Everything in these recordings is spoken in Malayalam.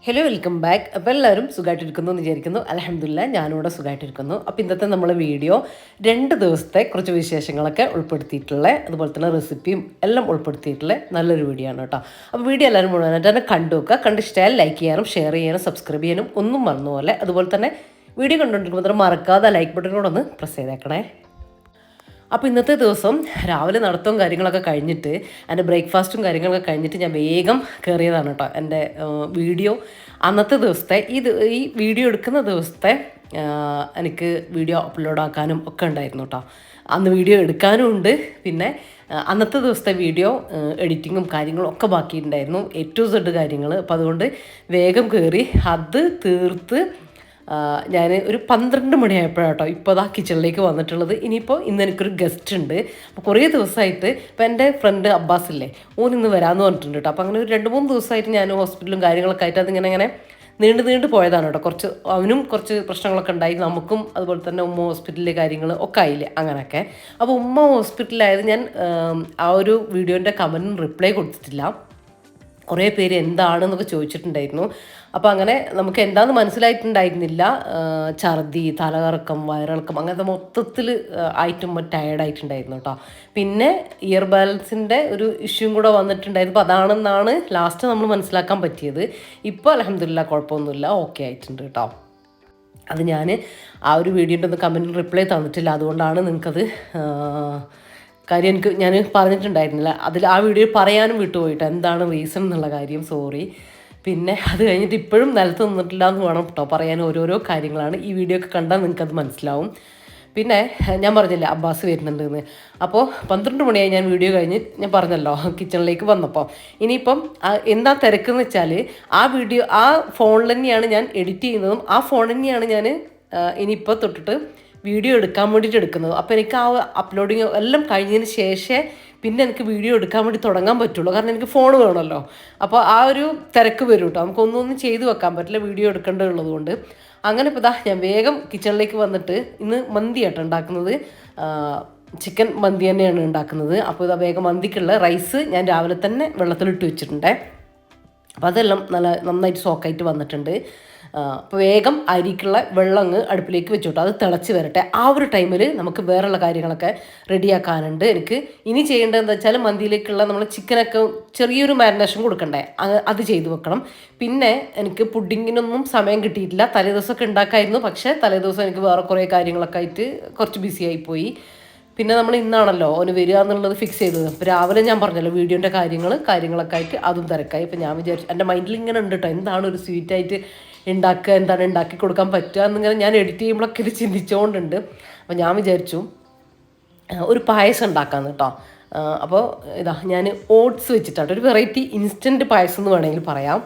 Hello, welcome back. അപ്പോൾ എല്ലാവരും സുഖമായിട്ടിരിക്കുന്നു എന്ന് വിചാരിക്കുന്നു. അൽഹംദുലില്ലാ ഞാനിവിടെ സുഖമായിട്ടിരിക്കുന്നു. അപ്പോൾ ഇന്നത്തെ നമ്മളെ വീഡിയോ 2 ദിവസത്തെ കുറച്ച് വിശേഷങ്ങളൊക്കെ ഉൾപ്പെടുത്തിയിട്ടുള്ള, അതുപോലെ തന്നെ റെസിപ്പിയും എല്ലാം ഉൾപ്പെടുത്തിയിട്ടുള്ള നല്ലൊരു വീഡിയോ ആണ് കേട്ടോ. അപ്പോൾ വീഡിയോ എല്ലാവരും മുഴുവനായിട്ട് തന്നെ കണ്ടു വെക്കുക. കണ്ടിഷ്ടമായാൽ ലൈക്ക് ചെയ്യാനും ഷെയർ ചെയ്യാനും സബ്സ്ക്രൈബ് ചെയ്യാനും ഒന്നും മറന്നുപോലെ. അതുപോലെ തന്നെ വീഡിയോ കണ്ടുകൊണ്ടിരിക്കുമ്പോൾ മറക്കാതെ ലൈക്ക് ബട്ടനോടൊന്ന് പ്രസ് ചെയ്തേക്കണേ. അപ്പോൾ ഇന്നത്തെ ദിവസം രാവിലെ നടത്തവും കാര്യങ്ങളൊക്കെ കഴിഞ്ഞിട്ട് എൻ്റെ ബ്രേക്ക്ഫാസ്റ്റും കാര്യങ്ങളൊക്കെ കഴിഞ്ഞിട്ട് ഞാൻ വേഗം കയറിയതാണ് കേട്ടോ എൻ്റെ വീഡിയോ. അന്നത്തെ ദിവസത്തെ ഈ വീഡിയോ എടുക്കുന്ന ദിവസത്തെ എനിക്ക് വീഡിയോ അപ്ലോഡ് ആക്കാനും ഒക്കെ ഉണ്ടായിരുന്നു കേട്ടോ. അന്ന് വീഡിയോ എടുക്കാനും ഉണ്ട്, പിന്നെ അന്നത്തെ ദിവസത്തെ വീഡിയോ എഡിറ്റിങ്ങും കാര്യങ്ങളും ഒക്കെ ബാക്കിയിട്ടുണ്ടായിരുന്നു, A to Z കാര്യങ്ങൾ. അപ്പോൾ അതുകൊണ്ട് വേഗം കയറി അത് തീർത്ത് ഞാൻ ഒരു 12 മണിയായപ്പോഴാണ് കേട്ടോ ഇപ്പോൾ അതാ കിച്ചണിലേക്ക് വന്നിട്ടുള്ളത്. ഇനിയിപ്പോൾ ഇന്ന് എനിക്കൊരു ഗസ്റ്റ് ഉണ്ട്. അപ്പോൾ കുറേ ദിവസമായിട്ട് ഇപ്പോൾ എൻ്റെ ഫ്രണ്ട് അബ്ബാസ് ഇല്ലേ, ഓൻ ഇന്ന് വരാമെന്ന് പറഞ്ഞിട്ടുണ്ട് കേട്ടോ. അപ്പോൾ അങ്ങനെ ഒരു 2-3 ദിവസമായിട്ട് ഞാൻ ഹോസ്പിറ്റലും കാര്യങ്ങളൊക്കെ ആയിട്ട് അതിങ്ങനെ നീണ്ടു പോയതാണ് കേട്ടോ. അവനും കുറച്ച് പ്രശ്നങ്ങളൊക്കെ ഉണ്ടായി, നമുക്കും അതുപോലെ തന്നെ ഉമ്മ ഹോസ്പിറ്റലിലെ കാര്യങ്ങൾ ഒക്കെ ആയില്ലേ അങ്ങനെയൊക്കെ. അപ്പോൾ ഉമ്മ ഹോസ്പിറ്റലായത് ഞാൻ ആ ഒരു വീഡിയോൻ്റെ കമൻറ്റിന് റിപ്ലൈ കൊടുത്തിട്ടില്ല. കുറേ പേര് എന്താണെന്നൊക്കെ ചോദിച്ചിട്ടുണ്ടായിരുന്നു. അപ്പോൾ അങ്ങനെ നമുക്ക് എന്താണെന്ന് മനസ്സിലായിട്ടുണ്ടായിരുന്നില്ല. ഛർദി, തലകറക്കം, വയറിളക്കം അങ്ങനത്തെ മൊത്തത്തിൽ ആയിട്ടും ടയേർഡായിട്ടുണ്ടായിരുന്നു കേട്ടോ. പിന്നെ ഇയർ ബാലൻസിൻ്റെ ഒരു ഇഷ്യൂയും കൂടെ വന്നിട്ടുണ്ടായിരുന്നു. അപ്പോൾ അതാണെന്നാണ് ലാസ്റ്റ് നമ്മൾ മനസ്സിലാക്കാൻ പറ്റിയത്. ഇപ്പോൾ അൽഹംദുലില്ലാ കുഴപ്പമൊന്നുമില്ല, ഓക്കെ ആയിട്ടുണ്ട് കേട്ടോ. അത് ഞാൻ ആ ഒരു വീഡിയോൻ്റെ ഒന്ന് കമൻറ്റിൽ റിപ്ലൈ തന്നിട്ടില്ല, അതുകൊണ്ടാണ് നിങ്ങൾക്കത് കാര്യം ഞാൻ പറഞ്ഞിട്ടുണ്ടായിരുന്നില്ല. ആ വീഡിയോ പറയാനും വിട്ടുപോയിട്ട് എന്താണ് റീസൺ എന്നുള്ള കാര്യം, സോറി. പിന്നെ അത് കഴിഞ്ഞിട്ട് ഇപ്പോഴും നിലത്ത് നിന്നിട്ടില്ല എന്ന് വേണം കേട്ടോ പറയാൻ. ഓരോരോ കാര്യങ്ങളാണ് ഈ വീഡിയോ ഒക്കെ കണ്ടാൽ നിങ്ങൾക്കത് മനസ്സിലാവും. പിന്നെ ഞാൻ പറഞ്ഞില്ലേ അബ്ബാസ് വരുന്നുണ്ടെന്ന്. അപ്പോൾ 12 മണിയായി ഞാൻ വീഡിയോ കഴിഞ്ഞ്, ഞാൻ പറഞ്ഞല്ലോ കിച്ചണിലേക്ക് വന്നപ്പോൾ. ഇനിയിപ്പം എന്താ തിരക്കെന്ന് വെച്ചാൽ ആ ഫോണിൽ തന്നെയാണ് ഞാൻ എഡിറ്റ് ചെയ്യുന്നതും, ആ ഫോൺ തന്നെയാണ് ഞാൻ ഇനിയിപ്പോൾ തൊട്ടിട്ട് വീഡിയോ എടുക്കാൻ വേണ്ടിയിട്ട് എടുക്കുന്നത്. അപ്പോൾ എനിക്ക് ആ അപ്ലോഡിങ് എല്ലാം കഴിഞ്ഞതിന് ശേഷമേ പിന്നെ എനിക്ക് വീഡിയോ എടുക്കാൻ വേണ്ടി തുടങ്ങാൻ പറ്റുള്ളൂ. കാരണം എനിക്ക് ഫോൺ വേണമല്ലോ. അപ്പോൾ ആ ഒരു തിരക്ക് വരും കേട്ടോ. നമുക്കൊന്നും ചെയ്തു വെക്കാൻ പറ്റില്ല, വീഡിയോ എടുക്കേണ്ടതുള്ളത് കൊണ്ട്. അങ്ങനെ ഇപ്പോൾ ഞാൻ വേഗം കിച്ചണിലേക്ക് വന്നിട്ട് ഇന്ന് മന്തി ആട്ടോ ഉണ്ടാക്കുന്നത്. ചിക്കൻ മന്തി തന്നെയാണ് ഉണ്ടാക്കുന്നത്. അപ്പോൾ വേഗം മന്തിക്കുള്ള റൈസ് ഞാൻ രാവിലെ തന്നെ വെള്ളത്തിലിട്ട് വെച്ചിട്ടുണ്ട്. അപ്പോൾ അതെല്ലാം നന്നായിട്ട് സോക്കായിട്ട് വന്നിട്ടുണ്ട്. അപ്പോൾ വേഗം അരിക്കുള്ള വെള്ളം അങ്ങ് അടുപ്പിലേക്ക് വെച്ചോട്ടോ, അത് തിളച്ച് വരട്ടെ. ആ ഒരു ടൈമിൽ നമുക്ക് വേറെയുള്ള കാര്യങ്ങളൊക്കെ റെഡിയാക്കാനുണ്ട്. എനിക്ക് ഇനി ചെയ്യേണ്ടത് എന്താ വെച്ചാൽ മന്തിയിലേക്കുള്ള നമ്മൾ ചിക്കനൊക്കെ ചെറിയൊരു മാരിനേഷൻ കൊടുക്കണ്ടേ, അത് ചെയ്ത് വെക്കണം. പിന്നെ എനിക്ക് പുഡിങ്ങിനൊന്നും സമയം കിട്ടിയിട്ടില്ല. തലേദിവസമൊക്കെ ഉണ്ടാക്കായിരുന്നു, പക്ഷേ തലേദിവസം എനിക്ക് വേറെ കുറേ കാര്യങ്ങളൊക്കെ ആയിട്ട് കുറച്ച് ബിസി ആയിപ്പോയി. പിന്നെ നമ്മൾ ഇന്നാണല്ലോ ഓന് വരിക എന്നുള്ളത് ഫിക്സ് ചെയ്തത്. അപ്പോൾ രാവിലെ ഞാൻ പറഞ്ഞല്ലോ വീഡിയോൻ്റെ കാര്യങ്ങളൊക്കെ ആയിട്ട് അതും തിരക്കായി. ഇപ്പോൾ ഞാൻ വിചാരിച്ചു, എൻ്റെ മൈൻഡിൽ ഇങ്ങനെ ഉണ്ട് കേട്ടോ, എന്താണ് ഒരു സ്വീറ്റായിട്ട് ഉണ്ടാക്കുക, എന്താണ് ഉണ്ടാക്കി കൊടുക്കാൻ പറ്റുക എന്നിങ്ങനെ ഞാൻ എഡിറ്റ് ചെയ്യുമ്പോഴൊക്കെ ഇത് ചിന്തിച്ചുകൊണ്ടുണ്ട്. അപ്പോൾ ഞാൻ വിചാരിച്ചു ഒരു പായസം ഉണ്ടാക്കാമെന്ന് കേട്ടോ. അപ്പോൾ ഞാൻ ഓട്സ് വെച്ചിട്ടാണ് ഒരു വെറൈറ്റി ഇൻസ്റ്റൻറ്റ് പായസം എന്ന് വേണമെങ്കിൽ പറയാം.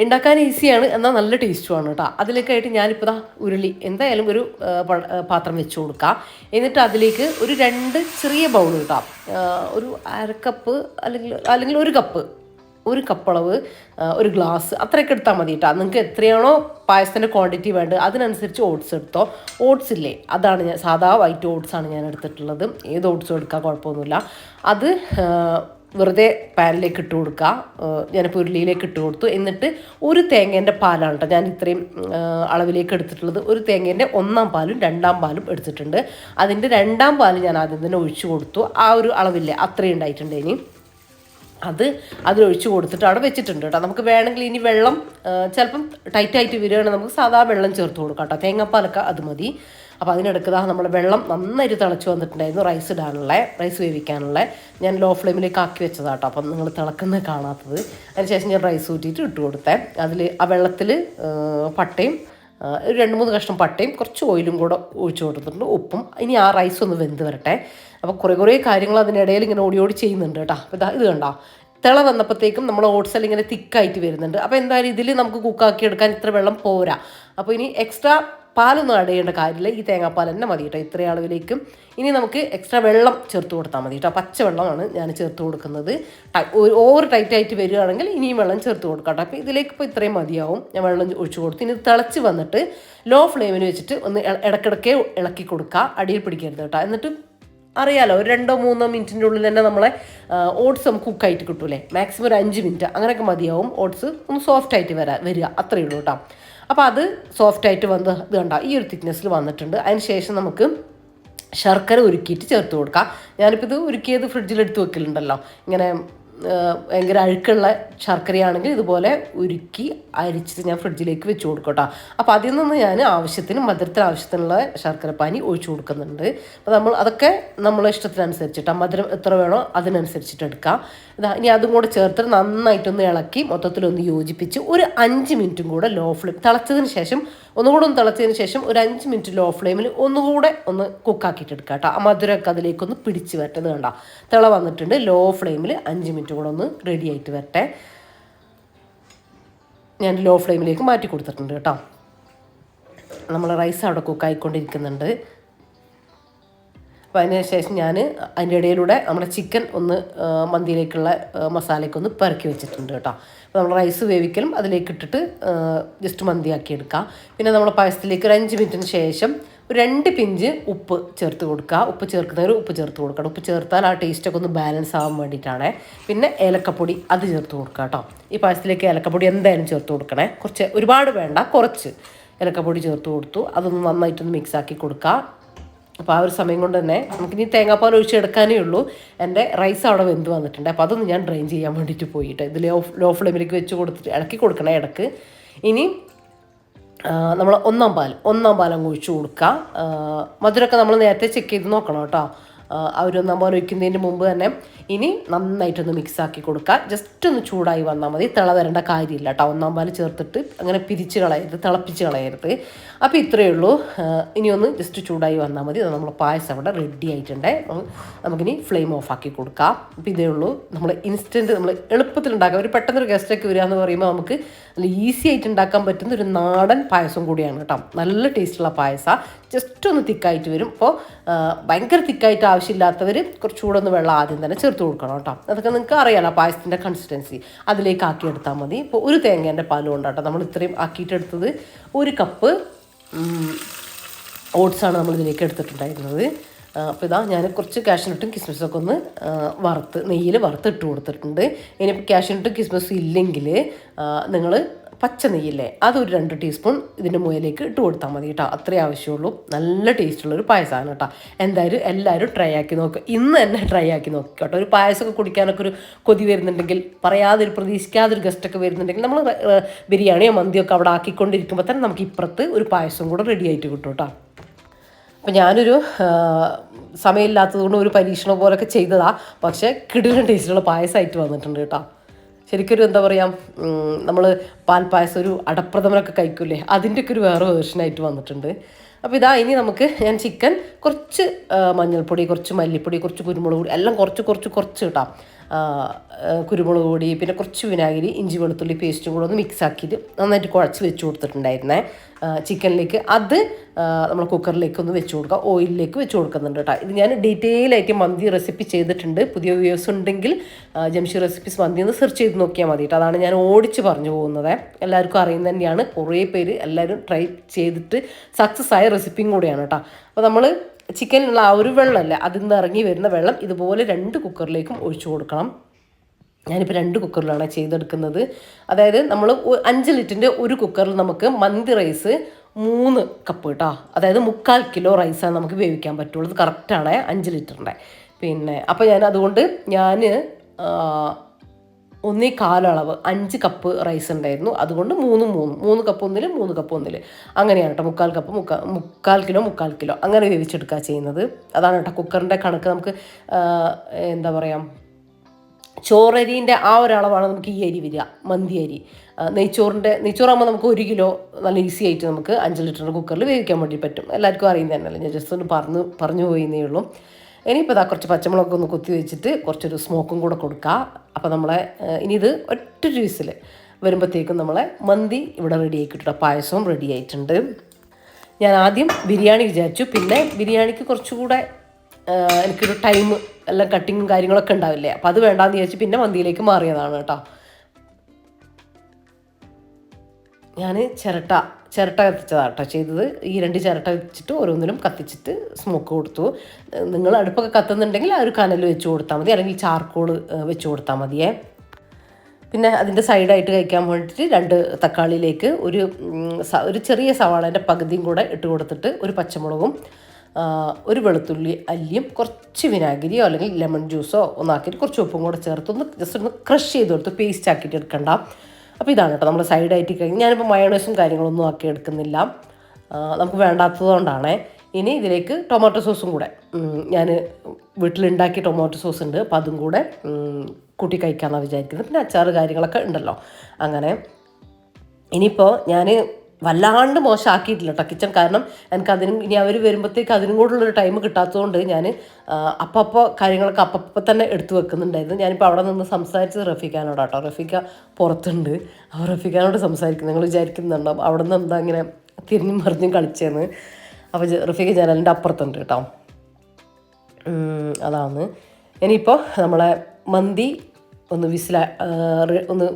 ഉണ്ടാക്കാൻ ഈസിയാണ്, എന്നാൽ നല്ല ടേസ്റ്റുമാണ് കേട്ടോ. അതിലേക്കായിട്ട് ഞാനിപ്പോൾ ഉരുളി എന്തായാലും ഒരു പാത്രം വെച്ച് കൊടുക്കാം. എന്നിട്ട് അതിലേക്ക് ഒരു 2 ചെറിയ ബൗൾ കേട്ടോ, ഒരു 1/2 കപ്പ് അല്ലെങ്കിൽ 1 കപ്പ്, 1 കപ്പളവ്, 1 ഗ്ലാസ് അത്രയൊക്കെ എടുത്താൽ മതി കേട്ടോ. നിങ്ങൾക്ക് എത്രയാണോ പായസത്തിൻ്റെ ക്വാണ്ടിറ്റി വേണ്ടത് അതിനനുസരിച്ച് ഓട്സ് എടുത്തോ. ഓട്സ് ഇല്ലേ, അതാണ് ഞാൻ സാധാ വൈറ്റ് ഓട്സാണ് ഞാൻ എടുത്തിട്ടുള്ളത്. ഏത് ഓട്സും എടുക്കാം, കുഴപ്പമൊന്നുമില്ല. അത് വെറുതെ പാനിലേക്ക് ഇട്ട് കൊടുക്കുക. ഞാനിപ്പോൾ ഉരുളിയിലേക്ക് ഇട്ട് കൊടുത്തു. എന്നിട്ട് 1 തേങ്ങേൻ്റെ പാലാണ് കേട്ടോ ഞാൻ ഇത്രയും അളവിലേക്ക് എടുത്തിട്ടുള്ളത്. 1 തേങ്ങേൻ്റെ 1-ാം പാലും 2-ാം പാലും എടുത്തിട്ടുണ്ട്. അതിൻ്റെ 2-ാം പാല് ഞാൻ ആദ്യം തന്നെ ഒഴിച്ചു കൊടുത്തു. ആ ഒരു അളവില്ലേ, അത്രയും ഉണ്ടായിട്ടുണ്ട്. ഇനി അതിലൊഴിച്ച് കൊടുത്തിട്ട് അവിടെ വെച്ചിട്ടുണ്ട് കേട്ടോ. നമുക്ക് വേണമെങ്കിൽ ഇനി വെള്ളം ചിലപ്പം ടൈറ്റായിട്ട് വരികയാണെങ്കിൽ നമുക്ക് സാധാ വെള്ളം ചേർത്ത് കൊടുക്കാം കേട്ടോ. തേങ്ങാപ്പാലൊക്കെ അത് മതി. അപ്പോൾ അതിനിടയ്ക്ക് നമ്മുടെ വെള്ളം നന്നായിട്ട് തിളച്ച് വന്നിട്ടുണ്ടായിരുന്നു. റൈസ് വേവിക്കാനുള്ള ഞാൻ ലോ ഫ്ലെയിമിലേക്ക് ആക്കി വെച്ചതാണ് കേട്ടോ. അപ്പം നിങ്ങൾ തിളക്കുന്നത് കാണാത്തത്. അതിനുശേഷം ഞാൻ റൈസ് ഊറ്റിയിട്ട് ഇട്ട് കൊടുത്തേ. ആ വെള്ളത്തിൽ പട്ടയും ഒരു 2-3 കഷ്ണം പട്ടയും കുറച്ച് ഓയിലും കൂടെ ഒഴിച്ച് കൊടുത്തിട്ടുണ്ട്, ഉപ്പും. ഇനി ആ റൈസ് ഒന്ന് വെന്ത് വരട്ടെ. അപ്പോൾ കുറേ കാര്യങ്ങൾ അതിനിടയിൽ ഇങ്ങനെ ഓടി ചെയ്യുന്നുണ്ട് കേട്ടോ. അപ്പോൾ ഇത് കണ്ടോ, തിള വന്നപ്പോഴത്തേക്കും നമ്മൾ ഓട്സ് എല്ലാം ഇങ്ങനെ തിക്കായിട്ട് വരുന്നുണ്ട്. അപ്പോൾ എന്തായാലും ഇതിൽ നമുക്ക് കുക്കാക്കി എടുക്കാൻ ഇത്ര വെള്ളം പോരാ. അപ്പോൾ ഇനി എക്സ്ട്രാ പാലൊന്നും ആഡ് ചെയ്യേണ്ട കാര്യമില്ല, ഈ തേങ്ങാപ്പാൽ തന്നെ മതി കേട്ടോ ഇത്രയും അളവിലേക്കും. ഇനി നമുക്ക് എക്സ്ട്രാ വെള്ളം ചേർത്ത് കൊടുത്താൽ മതി കേട്ടോ. പച്ചവെള്ളമാണ് ഞാൻ ചേർത്ത് കൊടുക്കുന്നത്. ഓവർ ടൈറ്റ് ആയിട്ട് വരികയാണെങ്കിൽ ഇനിയും വെള്ളം ചേർത്ത് കൊടുക്കാം കേട്ടോ. അപ്പോൾ ഇതിലേക്ക് ഇപ്പോൾ ഇത്രയും മതിയാവും. ഞാൻ വെള്ളം ഒഴിച്ച് കൊടുത്ത് ഇനി തിളച്ച് വന്നിട്ട് ലോ ഫ്ലെയിമിൽ വെച്ചിട്ട് ഒന്ന് ഇടയ്ക്കിടയ്ക്ക് ഇളക്കി കൊടുക്കുക, അടിയിൽ പിടിക്കരുത് കേട്ടോ. എന്നിട്ട് അറിയാലോ, ഒരു 2-3 മിനിറ്റിൻ്റെ ഉള്ളിൽ തന്നെ നമ്മളെ ഓട്സ് നമുക്ക് കുക്കായിട്ട് കിട്ടൂലേ. മാക്സിമം ഒരു 5 മിനിറ്റ് അങ്ങനെയൊക്കെ മതിയാവും ഓട്സ് ഒന്ന് സോഫ്റ്റായിട്ട് വരിക, അത്രയേ ഉള്ളൂ കേട്ടോ. അപ്പോൾ അത് സോഫ്റ്റായിട്ട് വന്ന് ഇത് കണ്ട ഈ ഒരു തിക്നെസ്സിൽ വന്നിട്ടുണ്ട്. അതിന് ശേഷം നമുക്ക് ശർക്കര ഉരുക്കിയിട്ട് ചേർത്ത് കൊടുക്കാം. ഞാനിപ്പോൾ ഇത് ഉരുക്കിയത് ഫ്രിഡ്ജിലെടുത്ത് വെക്കലുണ്ടല്ലോ, ഇങ്ങനെ ഭയങ്കര അഴുക്കുള്ള ശർക്കരയാണെങ്കിൽ ഇതുപോലെ ഉരുക്കി അരിച്ചിട്ട് ഞാൻ ഫ്രിഡ്ജിലേക്ക് വെച്ച് കൊടുക്കും കേട്ടോ. അപ്പോൾ അതിൽ നിന്ന് ഞാൻ മധുരത്തിന് ആവശ്യത്തിനുള്ള ശർക്കര പാനി ഒഴിച്ചു കൊടുക്കുന്നുണ്ട്. അപ്പോൾ നമ്മൾ അതൊക്കെ നമ്മളെ ഇഷ്ടത്തിനനുസരിച്ചിട്ട് മധുരം എത്ര വേണോ അതിനനുസരിച്ചിട്ട് എടുക്കാം. ഇനി അതും കൂടെ ചേർത്ത് നന്നായിട്ടൊന്ന് ഇളക്കി മൊത്തത്തിലൊന്ന് യോജിപ്പിച്ച് ഒരു 5 മിനിറ്റും കൂടെ ലോ ഫ്ലെയിം തിളച്ചതിന് ശേഷം തിളച്ചതിന് ശേഷം ഒരു 5 മിനിറ്റ് ലോ ഫ്ലെയിമിൽ ഒന്നുകൂടെ ഒന്ന് കുക്കാക്കിയിട്ട് എടുക്കാം കേട്ടോ. ആ മധുരമൊക്കെ അതിലേക്കൊന്ന് പിടിച്ച് വരട്ടത് കണ്ട തിള വന്നിട്ടുണ്ട്. ലോ ഫ്ലെയിമിൽ 5 മിനിറ്റ് കൂടെ ഒന്ന് റെഡി ആയിട്ട് വരട്ടെ. ഞാൻ ലോ ഫ്ലെയിമിലേക്ക് മാറ്റി കൊടുത്തിട്ടുണ്ട് കേട്ടോ. നമ്മൾ റൈസ് അവിടെ കുക്കായിക്കൊണ്ടിരിക്കുന്നുണ്ട്. അപ്പോൾ അതിന് ശേഷം ഞാൻ അതിൻ്റെ ഇടയിലൂടെ നമ്മുടെ ചിക്കൻ ഒന്ന് മന്തിയിലേക്കുള്ള മസാലയ്ക്കൊന്ന് പെറുക്കി വെച്ചിട്ടുണ്ട് കേട്ടോ. അപ്പോൾ നമ്മൾ റൈസ് വേവിക്കലും അതിലേക്ക് ഇട്ടിട്ട് ജസ്റ്റ് മന്തിയാക്കി എടുക്കാം. പിന്നെ നമ്മൾ പായസത്തിലേക്ക് ഒരു 5 മിനിറ്റിന് ശേഷം ഒരു 2 പിഞ്ച് ഉപ്പ് ചേർത്ത് കൊടുക്കുക. ഉപ്പ് ചേർക്കുന്നവർ ഉപ്പ് ചേർത്ത് കൊടുക്കണം. ഉപ്പ് ചേർത്താൽ ആ ടേസ്റ്റൊക്കെ ഒന്ന് ബാലൻസ് ആവാൻ വേണ്ടിയിട്ടാണ്. പിന്നെ ഏലക്കപ്പൊടി അത് ചേർത്ത് കൊടുക്കുക കേട്ടോ. ഈ പായസത്തിലേക്ക് ഏലക്കപ്പൊടി എന്തായാലും ചേർത്ത് കൊടുക്കണേ. കുറച്ച് ഒരുപാട് വേണ്ട, കുറച്ച് ഏലക്കപ്പൊടി ചേർത്ത് കൊടുത്തു. അതൊന്ന് നന്നായിട്ടൊന്ന് മിക്സാക്കി കൊടുക്കുക. അപ്പോൾ ആ ഒരു സമയം കൊണ്ട് തന്നെ നമുക്കിനി തേങ്ങാപ്പാൽ ഒഴിച്ചെടുക്കാനേ ഉള്ളൂ. എൻ്റെ റൈസ് അവിടെ വെന്ത് വന്നിട്ടുണ്ട്. അപ്പോൾ അതൊന്ന് ഞാൻ ഡ്രെയിൻ ചെയ്യാൻ വേണ്ടിയിട്ട് പോയിട്ട് ഇത് ലോ ഫ്ലെയിമിലേക്ക് വെച്ച് കൊടുത്തിട്ട് ഇളക്കി കൊടുക്കണേ ഇടക്ക്. ഇനി നമ്മൾ ഒന്നാം പാൽ അങ്ങ് ഒഴിച്ച് കൊടുക്കുക. മധുരമൊക്കെ നമ്മൾ നേരത്തെ ചെക്ക് ചെയ്ത് നോക്കണം കേട്ടോ. ആ ഒരു 1 പാൽ ഒഴിക്കുന്നതിന് മുമ്പ് തന്നെ ഇനി നന്നായിട്ടൊന്ന് മിക്സാക്കി കൊടുക്കുക. ജസ്റ്റ് ഒന്ന് ചൂടായി വന്നാൽ മതി, തിള വരേണ്ട കാര്യമില്ല കേട്ടോ. 1 പാൽ ചേർത്തിട്ട് അങ്ങനെ പിരിച്ച് കളയരുത്, തിളപ്പിച്ച് കളയരുത്. അപ്പോൾ ഇത്രയേ ഉള്ളൂ. ഇനി ഒന്ന് ജസ്റ്റ് ചൂടായി വന്നാൽ മതി. നമ്മൾ പായസം അവിടെ റെഡി ആയിട്ടുണ്ട്. നമുക്കിനി ഫ്ലെയിം ഓഫാക്കി കൊടുക്കാം. അപ്പോൾ ഇതേ ഉള്ളൂ നമ്മൾ ഇൻസ്റ്റൻറ്റ് നമ്മൾ എളുപ്പത്തിൽ ഉണ്ടാക്കാം. ഒരു പെട്ടെന്നൊരു ഗസ്റ്റൊക്കെ വരിക എന്ന് പറയുമ്പോൾ നമുക്ക് നല്ല ഈസി ആയിട്ട് ഉണ്ടാക്കാൻ പറ്റുന്ന ഒരു നാടൻ പായസം കൂടിയാണ് കേട്ടോ. നല്ല ടേസ്റ്റുള്ള പായസം. ജസ്റ്റ് ഒന്ന് തിക്കായിട്ട് വരും. അപ്പോൾ ഭയങ്കര തിക്കായിട്ട് ആവശ്യമില്ലാത്തവർ കുറച്ചുകൂടെ ഒന്ന് വെള്ളം ആദ്യം തന്നെ ചേർത്ത് കൊടുക്കണം കേട്ടോ. അതൊക്കെ നിങ്ങൾക്ക് അറിയാലോ പായസത്തിൻ്റെ കൺസിസ്റ്റൻസി. അതിലേക്ക് ആക്കിയെടുത്താൽ മതി. ഇപ്പോൾ ഒരു തേങ്ങേൻ്റെ പാലും കൊണ്ടാട്ടോ നമ്മൾ ഇത്രയും ആക്കിയിട്ടെടുത്തത്. 1 കപ്പ് ഓട്സാണ് നമ്മൾ ഇതിലേക്ക് എടുത്തിട്ടുണ്ടായിരുന്നത്. അപ്പോൾ ഇതാ ഞാൻ കുറച്ച് കാഷ്നട്ടും കിസ്മിസൊക്കെ ഒന്ന് നെയ്യിൽ വറുത്തിട്ട് കൊടുത്തിട്ടുണ്ട്. ഇനിയിപ്പോൾ കാഷ്നട്ടും കിസ്മിസും ഇല്ലെങ്കിൽ നിങ്ങൾ പച്ച നെയ്യില്ലേ അതൊരു 2 ടീസ്പൂൺ ഇതിൻ്റെ മുകളിലേക്ക് ഇട്ട് കൊടുത്താൽ മതി കേട്ടോ. അത്രേ ആവശ്യമുള്ളൂ. നല്ല ടേസ്റ്റുള്ളൊരു പായസമാണ് കേട്ടോ. എന്തായാലും എല്ലാവരും ട്രൈ ആക്കി നോക്കുക. ഇന്ന് തന്നെ ട്രൈ ആക്കി നോക്കുക കേട്ടോ. ഒരു പായസമൊക്കെ കുടിക്കാനൊക്കെ ഒരു കൊതി വരുന്നുണ്ടെങ്കിൽ, പ്രതീക്ഷിക്കാതൊരു ഗസ്റ്റൊക്കെ വരുന്നുണ്ടെങ്കിൽ നമ്മൾ ബിരിയാണിയോ മന്തിയൊക്കെ അവിടെ ആക്കിക്കൊണ്ടിരിക്കുമ്പോൾ തന്നെ നമുക്ക് ഇപ്പുറത്ത് ഒരു പായസം കൂടെ റെഡി ആയിട്ട് കിട്ടും കേട്ടോ. അപ്പം ഞാനൊരു സമയമില്ലാത്തത് കൊണ്ട് ഒരു പരീക്ഷണം പോലൊക്കെ ചെയ്തതാണ്. പക്ഷേ കിടിലൻ ടേസ്റ്റുള്ള പായസമായിട്ട് വന്നിട്ടുണ്ട് കേട്ടോ. ശരിക്കൊരു എന്താ പറയുക, നമ്മൾ പാൽപ്പായസം ഒരു അടപ്രഥമനൊക്കെ കഴിക്കൂലേ, അതിൻ്റെയൊക്കെ ഒരു വേറെ വേർഷനായിട്ട് വന്നിട്ടുണ്ട്. അപ്പോൾ ഇനി ഞാൻ ചിക്കൻ കുറച്ച് മഞ്ഞൾപ്പൊടി, കുറച്ച് മല്ലിപ്പൊടി, കുറച്ച് കുരുമുളക് പൊടി എല്ലാം കുറച്ച് കിട്ടാം. കുരുമുളക് പൊടി, പിന്നെ കുറച്ച് വിനാഗിരി, ഇഞ്ചി വെളുത്തുള്ളി പേസ്റ്റും കൂടെ ഒന്ന് മിക്സ് ആക്കിയിട്ട് നന്നായിട്ട് കുഴച്ച് വെച്ച് കൊടുത്തിട്ടുണ്ടായിരുന്നേ ചിക്കനിലേക്ക്. അത് നമ്മൾ കുക്കറിലേക്ക് ഒന്ന് വെച്ച് കൊടുക്കുക, ഓയിലിലേക്ക് വെച്ച് കൊടുക്കുന്നുണ്ട് കേട്ടോ. ഇത് ഞാൻ ഡീറ്റെയിൽ ആയിട്ട് മന്തി റെസിപ്പി ചെയ്തിട്ടുണ്ട്. പുതിയ വ്യൂവേഴ്സ് ഉണ്ടെങ്കിൽ ജംഷി റെസിപ്പീസ് മന്തി ഒന്ന് സെർച്ച് ചെയ്ത് നോക്കിയാൽ മതി കേട്ടോ. അതാണ് ഞാൻ ഓടിച്ച് പറഞ്ഞു പോകുന്നത്. എല്ലാവർക്കും അറിയുന്നത് തന്നെയാണ്. കുറേ പേര് എല്ലാവരും ട്രൈ ചെയ്തിട്ട് സക്സസ് ആയ റെസിപ്പിയും കൂടിയാണ് കേട്ടോ. അപ്പോൾ നമ്മൾ ചിക്കനിലുള്ള ആ ഒരു വെള്ളമല്ല, അതിൽ നിന്ന് ഇറങ്ങി വരുന്ന വെള്ളം ഇതുപോലെ 2 കുക്കറിലേക്കും ഒഴിച്ചു കൊടുക്കണം. ഞാനിപ്പോൾ 2 കുക്കറിലാണ് ചെയ്തെടുക്കുന്നത്. അതായത് നമ്മൾ 5 ലിറ്ററിൻ്റെ ഒരു കുക്കറിൽ നമുക്ക് മന്തി റൈസ് 3 കപ്പ് കേട്ടോ. അതായത് 3/4 കിലോ റൈസാണ് നമുക്ക് വേവിക്കാൻ പറ്റുള്ളൂ. ഇത് കറക്റ്റാണ് 5 ലിറ്ററിൻ്റെ. പിന്നെ അപ്പോൾ അതുകൊണ്ട് ഞാൻ 1/4 അളവ് 5 കപ്പ് റൈസ് ഉണ്ടായിരുന്നു. അതുകൊണ്ട് 3 കപ്പ് ഒന്നിൽ 3 കപ്പ് ഒന്നിൽ അങ്ങനെയാണ് കേട്ടോ. 3/4 കപ്പ് 3/4 കിലോ അങ്ങനെ വേവിച്ചെടുക്കുക ചെയ്യുന്നത്. അതാണ് കേട്ടോ കുക്കറിൻ്റെ കണക്ക്. നമുക്ക് എന്താ പറയുക, ചോറരീൻ്റെ ആ ഒരളവാണ് നമുക്ക് ഈ അരി വരിക, മന്തി അരി. നെയ്ച്ചോറാകുമ്പോൾ നമുക്ക് 1 കിലോ നല്ല ഈസി ആയിട്ട് നമുക്ക് 5 ലിറ്ററിൻ്റെ കുക്കറിൽ വേവിക്കാൻ വേണ്ടി പറ്റും. എല്ലാവർക്കും അറിയുന്നത് തന്നെയല്ലേ, ഞാൻ ജസ്റ്റ് ഒന്ന് പറഞ്ഞു പോയിന്നേ ഉള്ളൂ. ഇനിയിപ്പോൾ കുറച്ച് പച്ചമുളകൊക്കെ ഒന്ന് കുത്തി വെച്ചിട്ട് കുറച്ചൊരു സ്മോക്കും കൂടെ കൊടുക്കുക. അപ്പോൾ ഇനി ഇത് ഒറ്റൊരു വിസിൽ വരുമ്പോഴത്തേക്കും നമ്മളെ മന്തി ഇവിടെ റെഡി ആക്കിയിട്ടുണ്ട്. പായസവും റെഡി ആയിട്ടുണ്ട്. ഞാൻ ആദ്യം ബിരിയാണി വിചാരിച്ചു, പിന്നെ ബിരിയാണിക്ക് കുറച്ചുകൂടെ എനിക്കൊരു ടൈം എല്ലാം കട്ടിങ്ങും കാര്യങ്ങളൊക്കെ ഉണ്ടാവില്ലേ, അപ്പോൾ അത് വേണ്ടാന്ന് വിചാരിച്ചു പിന്നെ മന്തിയിലേക്ക് മാറിയതാണ് കേട്ടോ. ഞാൻ ചിരട്ട കത്തിച്ചതാണ് കേട്ടോ ചെയ്തത്. ഈ 2 ചിരട്ട വെച്ചിട്ട് ഓരോന്നിലും കത്തിച്ചിട്ട് സ്മോക്ക് കൊടുത്തു. നിങ്ങൾ അടുപ്പൊക്കെ കത്തുന്നുണ്ടെങ്കിൽ ആ ഒരു കനൽ വെച്ച് കൊടുത്താൽ മതി, അല്ലെങ്കിൽ ചാർക്കോൾ വെച്ച് കൊടുത്താൽ മതിയേ. പിന്നെ അതിൻ്റെ സൈഡായിട്ട് കഴിക്കാൻ വേണ്ടിയിട്ട് 2 തക്കാളിയിലേക്ക് ഒരു ചെറിയ സവാളേൻ്റെ പകുതിയും കൂടെ ഇട്ട് കൊടുത്തിട്ട് ഒരു പച്ചമുളകും ഒരു വെളുത്തുള്ളി അല്ലിയും കുറച്ച് വിനാഗിരിയോ അല്ലെങ്കിൽ ലെമൺ ജ്യൂസോ ഒന്നാക്കിയിട്ട് കുറച്ച് ഉപ്പും കൂടെ ചേർത്തൊന്ന് ജസ്റ്റ് ഒന്ന് ക്രഷ് ചെയ്ത് കൊടുത്ത് പേസ്റ്റ് ആക്കിയിട്ട് എടുക്കണ്ട. അപ്പോൾ ഇതാണ് കേട്ടോ നമ്മൾ സൈഡായിട്ട് കഴിഞ്ഞ്. ഞാനിപ്പോൾ മയോണൈസും കാര്യങ്ങളൊന്നും ആക്കി എടുക്കുന്നില്ല, നമുക്ക് വേണ്ടാത്തതുകൊണ്ടാണേ. ഇനി ഇതിലേക്ക് ടൊമാറ്റോ സോസും കൂടെ ഞാൻ വീട്ടിലുണ്ടാക്കിയ ടൊമാറ്റോ സോസ് ഉണ്ട്, അപ്പോൾ അതും കൂടെ കൂട്ടി കഴിക്കാമെന്നാണ് വിചാരിക്കുന്നത്. പിന്നെ അച്ചാറ് കാര്യങ്ങളൊക്കെ ഉണ്ടല്ലോ അങ്ങനെ. ഇനിയിപ്പോൾ ഞാൻ വല്ലാണ്ട് മോശമാക്കിയിട്ടില്ല കേട്ടോ കിച്ചൺ, കാരണം എനിക്കതിനും ഇനി അവർ വരുമ്പോഴത്തേക്ക് അതിനും കൂടെയുള്ളൊരു ടൈം കിട്ടാത്തതുകൊണ്ട് ഞാൻ അപ്പോൾ കാര്യങ്ങളൊക്കെ അപ്പം തന്നെ എടുത്തു വെക്കുന്നുണ്ടായിരുന്നു. ഞാനിപ്പോൾ അവിടെ നിന്ന് സംസാരിച്ചത് റഫീഖാനോട് കേട്ടോ. റഫീഖ പുറത്തുണ്ട്, അപ്പോൾ റഫീഖാനോട് സംസാരിക്കും. നിങ്ങൾ വിചാരിക്കുന്നുണ്ടോ അവിടെ നിന്ന് എന്താ ഇങ്ങനെ തിരിഞ്ഞും മറിഞ്ഞും കളിച്ചതെന്ന്. അപ്പോൾ റഫീഖ ജനലിൻ്റെ അപ്പുറത്തുണ്ട് കേട്ടോ. അതാണ്. ഇനിയിപ്പോൾ നമ്മളെ മന്തി ഒന്ന്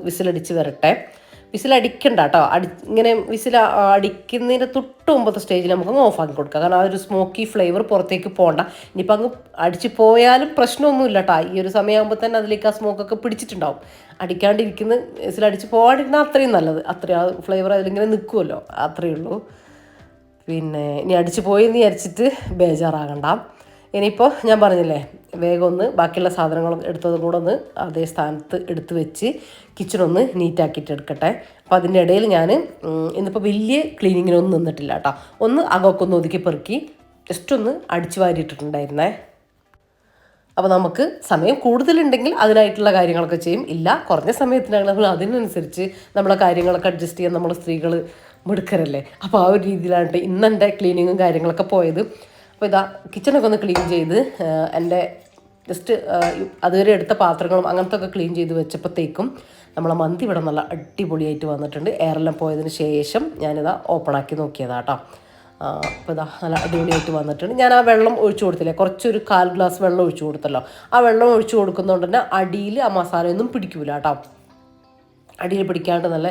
വിസിലടിച്ച് വരട്ടെ. വിസിലടിക്കണ്ട കേട്ടോ, ഇങ്ങനെ അടിക്കുന്നതിൻ്റെ തൊട്ട് മുമ്പത്തെ സ്റ്റേജിൽ നമുക്കങ്ങ് ഓഫാക്കി കൊടുക്കാം, കാരണം ആ ഒരു സ്മോക്കി ഫ്ലേവർ പുറത്തേക്ക് പോകണ്ട. ഇനിയിപ്പോൾ അങ്ങ് അടിച്ച് പോയാലും പ്രശ്നമൊന്നുമില്ല കേട്ടോ. ഈ ഒരു സമയമാകുമ്പോൾ തന്നെ അതിലേക്ക് ആ സ്മോക്കൊക്കെ പിടിച്ചിട്ടുണ്ടാവും. അടിക്കാണ്ടിരിക്കുന്ന വിസിലടിച്ച് പോകാണ്ടിരുന്നാൽ അത്രയും നല്ലത്, അത്രയും ആ ഫ്ലേവർ അതിലിങ്ങനെ നിൽക്കുമല്ലോ, അത്രയേ ഉള്ളൂ. പിന്നെ ഇനി അടിച്ച് പോയെന്ന് വിചാരിച്ചിട്ട് ബേജാറാകണ്ട. ഇനിയിപ്പോൾ ഞാൻ പറഞ്ഞില്ലേ, വേഗം ഒന്ന് ബാക്കിയുള്ള സാധനങ്ങളും എടുത്തതും കൂടെ ഒന്ന് അതേ സ്ഥാനത്ത് എടുത്ത് വെച്ച് കിച്ചണൊന്ന് നീറ്റാക്കിയിട്ട് എടുക്കട്ടെ. അപ്പോൾ അതിൻ്റെ ഇടയിൽ ഞാൻ ഇന്നിപ്പോൾ വലിയ ക്ലീനിങ്ങിനൊന്നും നിന്നിട്ടില്ല കേട്ടോ. ഒന്ന് അകമൊക്കെ ഒന്ന് ഒതുക്കി പെറുക്കി ജസ്റ്റ് ഒന്ന് അടിച്ചു വാരിയിട്ടിട്ടുണ്ടായിരുന്നേ. അപ്പോൾ നമുക്ക് സമയം കൂടുതലുണ്ടെങ്കിൽ അതിനായിട്ടുള്ള കാര്യങ്ങളൊക്കെ ചെയ്യും, ഇല്ല കുറഞ്ഞ സമയത്തിനാണ് നമ്മൾ അതിനനുസരിച്ച് നമ്മളെ കാര്യങ്ങളൊക്കെ അഡ്ജസ്റ്റ് ചെയ്യാൻ നമ്മൾ സ്ത്രീകൾ മിടുക്കരല്ലേ. അപ്പോൾ ആ ഒരു രീതിയിലാണ് ഇന്നെൻ്റെ ക്ലീനിങ്ങും കാര്യങ്ങളൊക്കെ പോയത്. അപ്പോൾ ഇതാ കിച്ചണൊക്കെ ഒന്ന് ക്ലീൻ ചെയ്ത് എൻ്റെ ജസ്റ്റ് അതുവരെ എടുത്ത പാത്രങ്ങളും അങ്ങനത്തെ ഒക്കെ ക്ലീൻ ചെയ്ത് വെച്ചപ്പോഴത്തേക്കും നമ്മളെ മന്തി ഇവിടെ നല്ല അടിപൊളിയായിട്ട് വന്നിട്ടുണ്ട്. എയറെല്ലാം പോയതിന് ശേഷം ഞാനിതാ ഓപ്പണാക്കി നോക്കിയതാണ് കേട്ടോ. അപ്പോൾ ഇതാ നല്ല അടിപൊളിയായിട്ട് വന്നിട്ടുണ്ട്. ഞാൻ ആ വെള്ളം ഒഴിച്ചു കൊടുത്തില്ലേ, കുറച്ചൊരു 1/4 ഗ്ലാസ് വെള്ളം ഒഴിച്ചു കൊടുത്തല്ലോ. ആ വെള്ളം ഒഴിച്ചു കൊടുക്കുന്നതുകൊണ്ട് തന്നെ അടിയിൽ ആ മസാലയൊന്നും പിടിക്കില്ല കേട്ടോ. അടിയിൽ പിടിക്കാണ്ട് നല്ല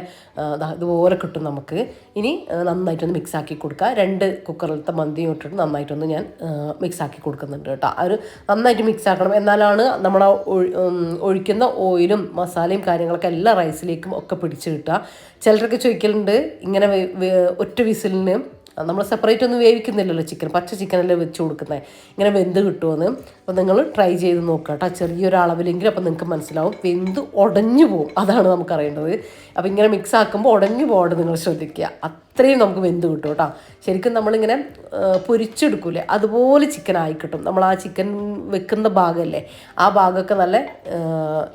ഇതുപോലെ കിട്ടും നമുക്ക്. ഇനി നന്നായിട്ടൊന്ന് മിക്സാക്കി കൊടുക്കുക. 2 കുക്കറിലത്തെ മന്തിയും ഇട്ടിട്ട് നന്നായിട്ടൊന്ന് ഞാൻ മിക്സാക്കി കൊടുക്കുന്നുണ്ട് കേട്ടോ. അത് നന്നായിട്ട് മിക്സ് ആക്കണം, എന്നാലാണ് നമ്മൾ ഒഴിക്കുന്ന ഓയിലും മസാലയും കാര്യങ്ങളൊക്കെ എല്ലാ റൈസിലേക്കും ഒക്കെ പിടിച്ച് കിട്ടുക. ചിലരൊക്കെ ചോദിക്കലുണ്ട് ഇങ്ങനെ ഒറ്റ വിസിലിന് നമ്മൾ സെപ്പറേറ്റ് ഒന്നും വേവിക്കുന്നില്ലല്ലോ ചിക്കൻ, പച്ച ചിക്കനല്ലേ വെച്ച് കൊടുക്കുന്നത്, ഇങ്ങനെ വെന്ത് കിട്ടുമെന്ന്. അപ്പോൾ നിങ്ങൾ ട്രൈ ചെയ്ത് നോക്കുക കേട്ടോ, ചെറിയൊരളവിലെങ്കിലും. അപ്പോൾ നിങ്ങൾക്ക് മനസ്സിലാവും വെന്ത് ഉടഞ്ഞു പോകും, അതാണ് നമുക്കറിയേണ്ടത്. അപ്പോൾ ഇങ്ങനെ മിക്സ് ആക്കുമ്പോൾ ഉടഞ്ഞു പോകാണ്ട് നിങ്ങൾ ശ്രദ്ധിക്കുക, അത്രയും നമുക്ക് വെന്ത് കിട്ടും കേട്ടോ. ശരിക്കും നമ്മളിങ്ങനെ പൊരിച്ചെടുക്കൂലേ, അതുപോലെ ചിക്കൻ ആയി കിട്ടും. നമ്മൾ ആ ചിക്കൻ വെക്കുന്ന ഭാഗമല്ലേ, ആ ഭാഗമൊക്കെ നല്ല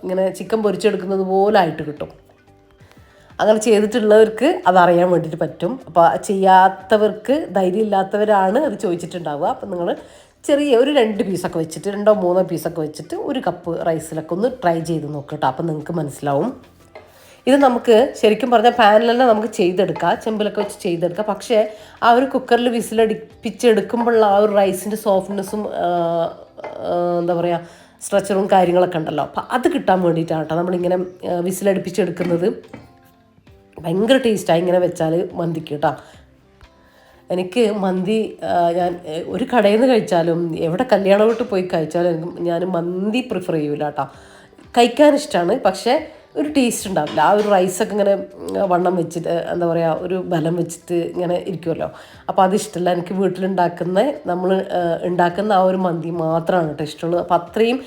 ഇങ്ങനെ ചിക്കൻ പൊരിച്ചെടുക്കുന്നത് പോലെ ആയിട്ട് കിട്ടും. അങ്ങനെ ചെയ്തിട്ടുള്ളവർക്ക് അതറിയാൻ വേണ്ടിയിട്ട് പറ്റും. അപ്പോൾ ചെയ്യാത്തവർക്ക്, ധൈര്യം ഇല്ലാത്തവരാണ് അത് ചോദിച്ചിട്ടുണ്ടാവുക. അപ്പോൾ നിങ്ങൾ ചെറിയ ഒരു 2 പീസൊക്കെ വെച്ചിട്ട് 2-3 പീസൊക്കെ വെച്ചിട്ട് 1 കപ്പ് റൈസിലൊക്കെ ഒന്ന് ട്രൈ ചെയ്ത് നോക്കട്ടോ, അപ്പോൾ നിങ്ങൾക്ക് മനസ്സിലാവും. ഇത് നമുക്ക് ശരിക്കും പറഞ്ഞാൽ പാനിൽ തന്നെ നമുക്ക് ചെയ്തെടുക്കാം, ചെമ്പിലൊക്കെ വെച്ച് ചെയ്തെടുക്കാം. പക്ഷേ ആ ഒരു കുക്കറിൽ വിസിലടിപ്പിച്ചെടുക്കുമ്പോഴുള്ള ആ ഒരു റൈസിൻ്റെ സോഫ്റ്റ്നെസ്സും എന്താ പറയുക സ്ട്രക്ചറും കാര്യങ്ങളൊക്കെ ഉണ്ടല്ലോ, അപ്പോൾ അത് കിട്ടാൻ വേണ്ടിയിട്ടാണ് കേട്ടോ നമ്മളിങ്ങനെ വിസിലടിപ്പിച്ചെടുക്കുന്നത്. ഭയങ്കര ടേസ്റ്റായി ഇങ്ങനെ വെച്ചാൽ മന്തിക്ക് കേട്ടോ. എനിക്ക് മന്തി ഞാൻ ഒരു കടയിൽ നിന്ന് കഴിച്ചാലും എവിടെ കല്യാണ വീട്ടിൽ പോയി കഴിച്ചാലും ഞാൻ മന്തി പ്രിഫർ ചെയ്യൂല കേട്ടോ. കഴിക്കാൻ ഇഷ്ടമാണ്, പക്ഷേ ഒരു ടേസ്റ്റ് ഉണ്ടാവില്ല. ആ ഒരു റൈസൊക്കെ ഇങ്ങനെ വണ്ണം വെച്ചിട്ട് എന്താ പറയുക ഒരു ബലം വെച്ചിട്ട് ഇങ്ങനെ ഇരിക്കുമല്ലോ, അപ്പോൾ അതിഷ്ടമല്ല. എനിക്ക് വീട്ടിലുണ്ടാക്കുന്ന നമ്മൾ ഉണ്ടാക്കുന്ന ആ ഒരു മന്തി മാത്രമാണ് കേട്ടോ ഇഷ്ടമുള്ളത്. അപ്പോൾ അത്രയും